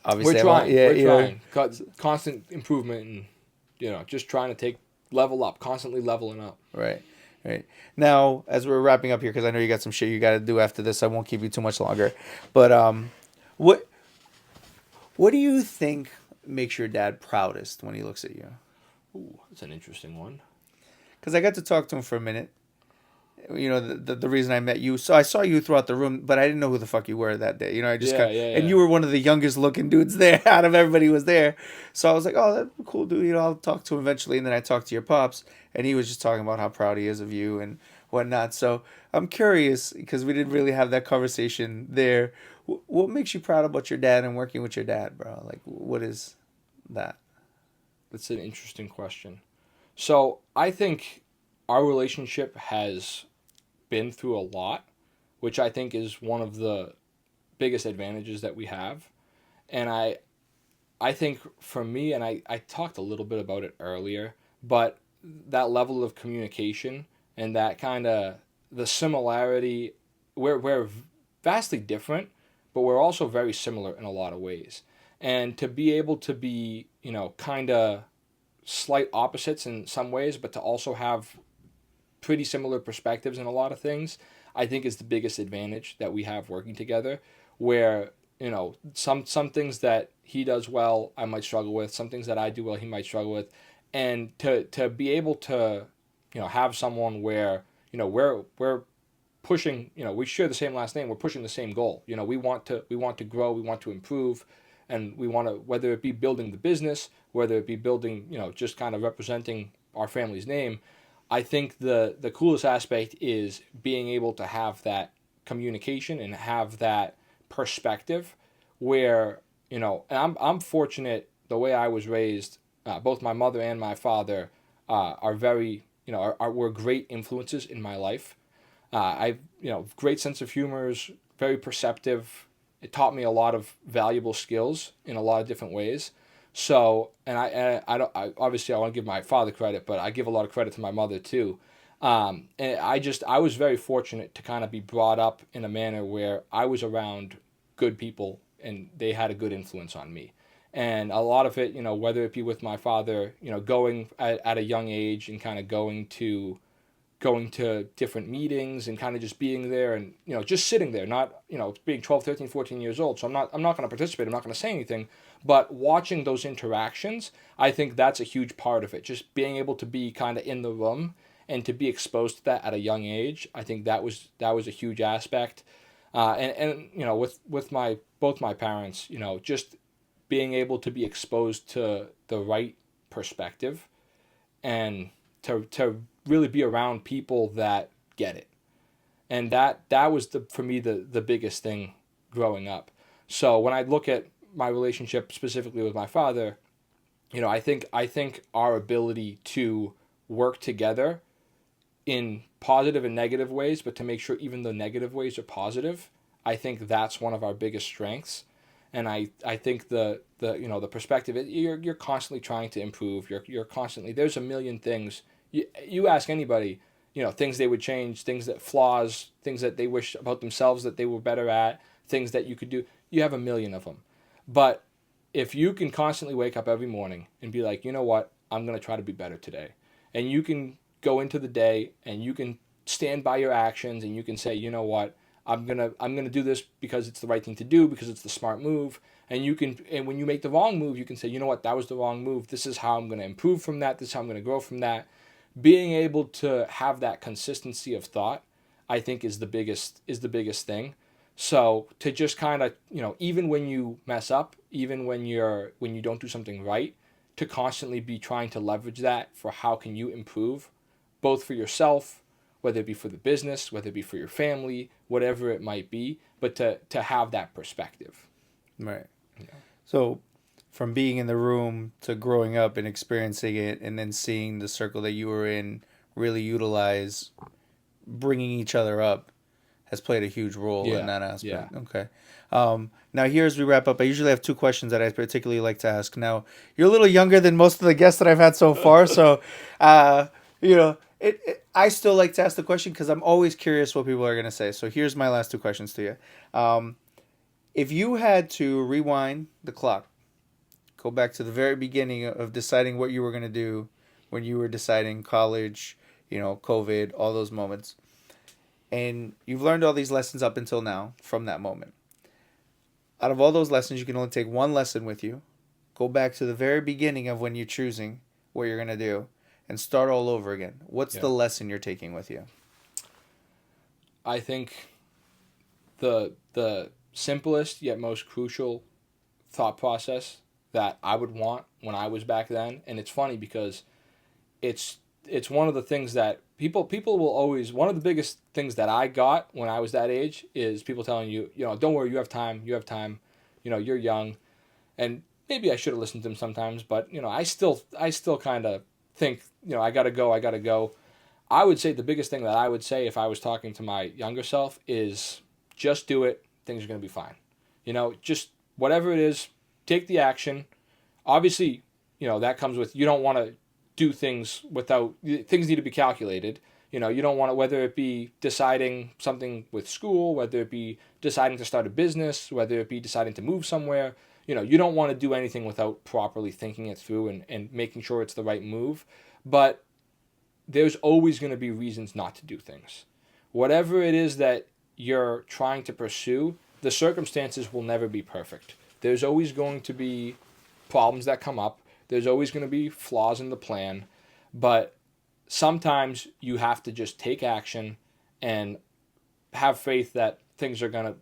obviously, we're trying. Constant improvement, and, just trying to level up, constantly leveling up. Right. Now, as we're wrapping up here, because I know you got some shit you got to do after this, I won't keep you too much longer. But what do you think makes your dad proudest when he looks at you? Ooh, that's an interesting one. Because I got to talk to him for a minute. The reason I met you. So I saw you throughout the room, but I didn't know who the fuck you were that day. I just and you were one of the youngest looking dudes there out of everybody who was there. So I was like, oh, that's a cool dude. I'll talk to him eventually. And then I talked to your pops, and he was just talking about how proud he is of you and whatnot. So I'm curious, because we didn't really have that conversation there. What makes you proud about your dad and working with your dad, bro? Like, what is that? That's an interesting question. So I think our relationship has been through a lot, which I think is one of the biggest advantages that we have. And I think for me, and I talked a little bit about it earlier, but that level of communication and that kind of the similarity, we're vastly different, but we're also very similar in a lot of ways. And to be able to be, kind of slight opposites in some ways, but to also have pretty similar perspectives in a lot of things, I think is the biggest advantage that we have working together, where, some things that he does well, I might struggle with, some things that I do well, he might struggle with. And to be able to, have someone where, we're pushing, we share the same last name, we're pushing the same goal. We want to grow, we want to improve, and we want to, whether it be building the business, whether it be building, just kind of representing our family's name. I think the coolest aspect is being able to have that communication and have that perspective where, and I'm fortunate the way I was raised. Both my mother and my father are very, were great influences in my life. I've, great sense of humor, very perceptive. It taught me a lot of valuable skills in a lot of different ways. So, and I obviously I want to give my father credit, but I give a lot of credit to my mother too. And I was very fortunate to kind of be brought up in a manner where I was around good people, and they had a good influence on me. And a lot of it, whether it be with my father, going at a young age and kind of going to different meetings and kind of just being there and just sitting there, not being 12, 13, 14 years old. So I'm not going to participate, I'm not going to say anything, but watching those interactions, I think that's a huge part of it. Just being able to be kind of in the room and to be exposed to that at a young age, I think that was a huge aspect. And with my both my parents, just being able to be exposed to the right perspective and to really be around people that get it. And that was for me the biggest thing growing up. So when I look at my relationship specifically with my father, I think our ability to work together in positive and negative ways, but to make sure even the negative ways are positive, I think that's one of our biggest strengths. And I think the perspective, you're constantly trying to improve. You're constantly, there's a million things. You ask anybody, things they would change, flaws, things that they wish about themselves that they were better at, things that you could do. You have a million of them. But if you can constantly wake up every morning and be like, you know what, I'm going to try to be better today. And you can go into the day and you can stand by your actions and you can say, you know what, I'm gonna do this because it's the right thing to do, because it's the smart move. And when you make the wrong move, you can say, you know what, that was the wrong move. This is how I'm gonna improve from that. This is how I'm gonna grow from that. Being able to have that consistency of thought, I think is the biggest thing. So to just kind of, even when you mess up, even when you don't do something right, to constantly be trying to leverage that for how can you improve, both for yourself, whether it be for the business, whether it be for your family, whatever it might be, but to have that perspective. Right. Yeah. So from being in the room to growing up and experiencing it and then seeing the circle that you were in really utilize bringing each other up has played a huge role in that aspect. Yeah. Okay. Now here as we wrap up, I usually have two questions that I particularly like to ask. Now, you're a little younger than most of the guests that I've had so far, so I still like to ask the question because I'm always curious what people are going to say. So here's my last two questions to you. If you had to rewind the clock, go back to the very beginning of deciding what you were going to do when you were deciding college, COVID, all those moments, and you've learned all these lessons up until now from that moment. Out of all those lessons, you can only take one lesson with you. Go back to the very beginning of when you're choosing what you're going to do and start all over again. What's the lesson you're taking with you? I think the simplest yet most crucial thought process that I would want when I was back then, and it's funny because it's one of the things that people will always, one of the biggest things that I got when I was that age is people telling you, don't worry, you have time, you're young. And maybe I should have listened to them sometimes, but I still kind of think, I gotta go. I would say the biggest thing that I would say if I was talking to my younger self is just do it. Things are going to be fine. Just whatever it is, take the action. Obviously, that comes with, you don't want to do things things need to be calculated. You don't want to, whether it be deciding something with school, whether it be deciding to start a business, whether it be deciding to move somewhere, you don't want to do anything without properly thinking it through and making sure it's the right move. But there's always going to be reasons not to do things. Whatever it is that you're trying to pursue, the circumstances will never be perfect. There's always going to be problems that come up. There's always going to be flaws in the plan. But sometimes you have to just take action and have faith that things are gonna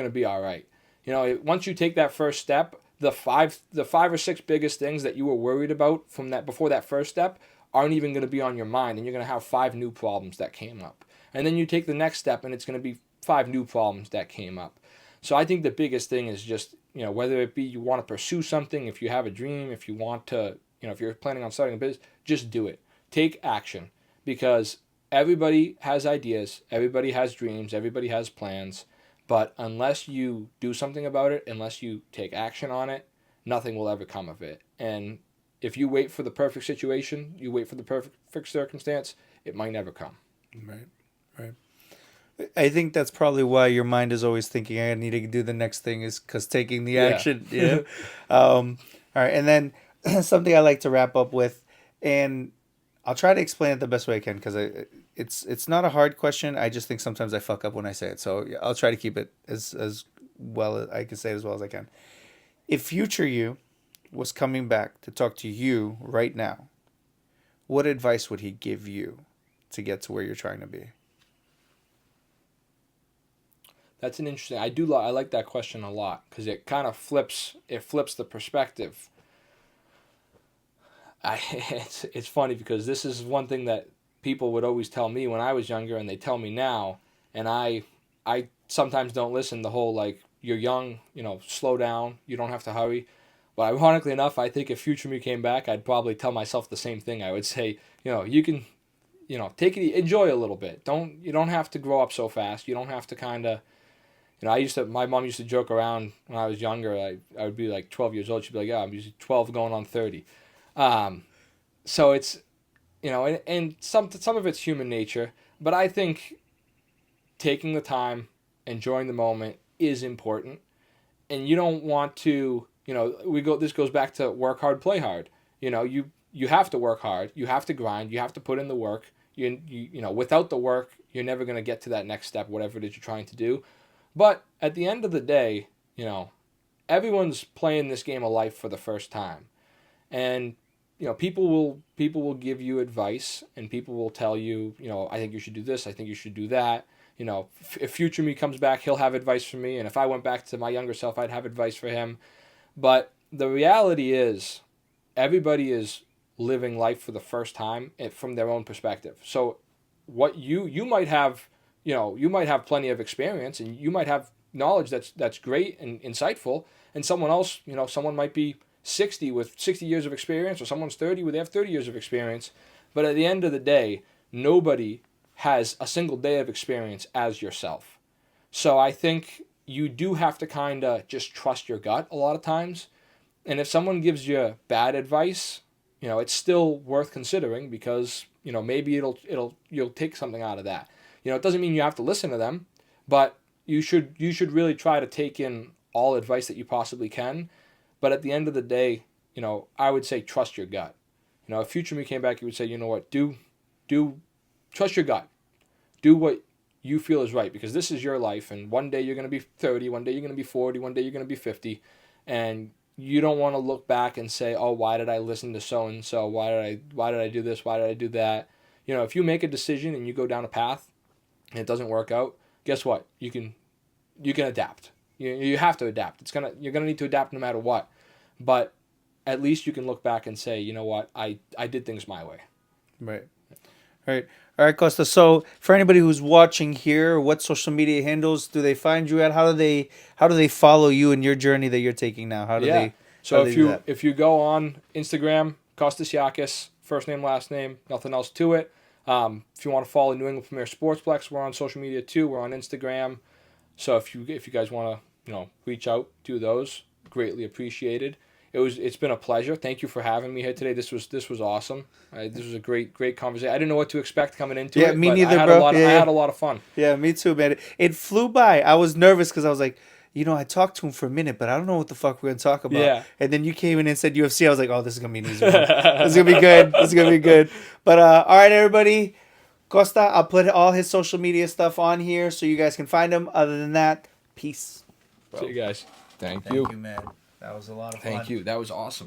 be all right. Once you take that first step, the five or six biggest things that you were worried about before that first step aren't even going to be on your mind, and you're going to have 5 new problems that came up. And then you take the next step, and it's going to be 5 new problems that came up. So I think the biggest thing is just, whether it be you want to pursue something, if you have a dream, if you want to, if you're planning on starting a business, just do it. Take action, because everybody has ideas, everybody has dreams, everybody has plans, but unless you do something about it, unless you take action on it, nothing will ever come of it. And if you wait for the perfect situation, you wait for the perfect circumstance, it might never come. Right, right. I think that's probably why your mind is always thinking, I need to do the next thing, is because taking the Yeah. action. Yeah. All right. And then something I like to wrap up with, and I'll try to explain it the best way I can because it's not a hard question. I just think sometimes I fuck up when I say it. So yeah, I'll try to keep it as well as I can say it as well as I can. If future you was coming back to talk to you right now, what advice would he give you to get to where you're trying to be? That's an interesting. I like that question a lot because it kind of flips the perspective. It's funny because this is one thing that people would always tell me when I was younger, and they tell me now, and I sometimes don't listen. The whole like you're young, slow down. You don't have to hurry. But ironically enough, I think if future me came back, I'd probably tell myself the same thing. I would say, you can, take it, enjoy a little bit. You don't have to grow up so fast. You don't have to kind of, my mom used to joke around when I was younger. I would be like 12 years old. She'd be like, yeah, I'm usually 12 going on 30. Um, so it's, and some of it's human nature, but I think taking the time, enjoying the moment is important. And you don't want to, this goes back to work hard, play hard. You have to work hard, you have to grind, you have to put in the work. Without the work, you're never going to get to that next step, whatever it is you're trying to do. But at the end of the day, everyone's playing this game of life for the first time. And people will give you advice, and people will tell you, I think you should do this, I think you should do that. If future me comes back, he'll have advice for me, and if I went back to my younger self, I'd have advice for him. But the reality is, everybody is living life for the first time from their own perspective. So what you might have, you might have plenty of experience, and you might have knowledge that's great and insightful, and someone else, someone might be 60 with 60 years of experience, or someone's 30 with they have 30 years of experience. But at the end of the day, nobody has a single day of experience as yourself. So I think you do have to kind of just trust your gut a lot of times. And if someone gives you bad advice, it's still worth considering because, maybe you'll take something out of that. It doesn't mean you have to listen to them, but you should really try to take in all advice that you possibly can. But at the end of the day, I would say trust your gut. If future me came back, he would say, you know what, do trust your gut. Do what you feel is right because this is your life, and one day you're going to be 30, one day you're going to be 40, one day you're going to be 50, and you don't want to look back and say, "Oh, why did I listen to so and so? Why did I do this? Why did I do that?" If you make a decision and you go down a path and it doesn't work out, guess what? You can adapt. You have to adapt. You're gonna need to adapt no matter what, but at least you can look back and say, you know what, I did things my way. Right. Right. All right, Costa. So for anybody who's watching here, what social media handles do they find you at? How do they follow you in your journey that you're taking now? How do Yeah. they So if you go on Instagram, Costas Yiakas, first name, last name, nothing else to it. If you want to follow New England Premier Sportsplex, we're on social media too. We're on Instagram. So if you guys want to reach out, do those. Greatly appreciated. It's been a pleasure. Thank you for having me here today. This was awesome. This was a great conversation. I didn't know what to expect coming into Yeah, it. me But neither, I had bro. a lot. Yeah, I yeah. had a lot of fun. Yeah, me too, man. It flew by. I was nervous because I was like, I talked to him for a minute, but I don't know what the fuck we're gonna talk about. Yeah. And then you came in and said UFC. I was like, oh, this is gonna be an easy one. This is gonna be good. This is gonna be good. But all right, everybody. Costa, I'll put all his social media stuff on here so you guys can find him. Other than that, peace. See you guys. Thank Thank you, man. That was a lot of fun. Thank you. That was awesome.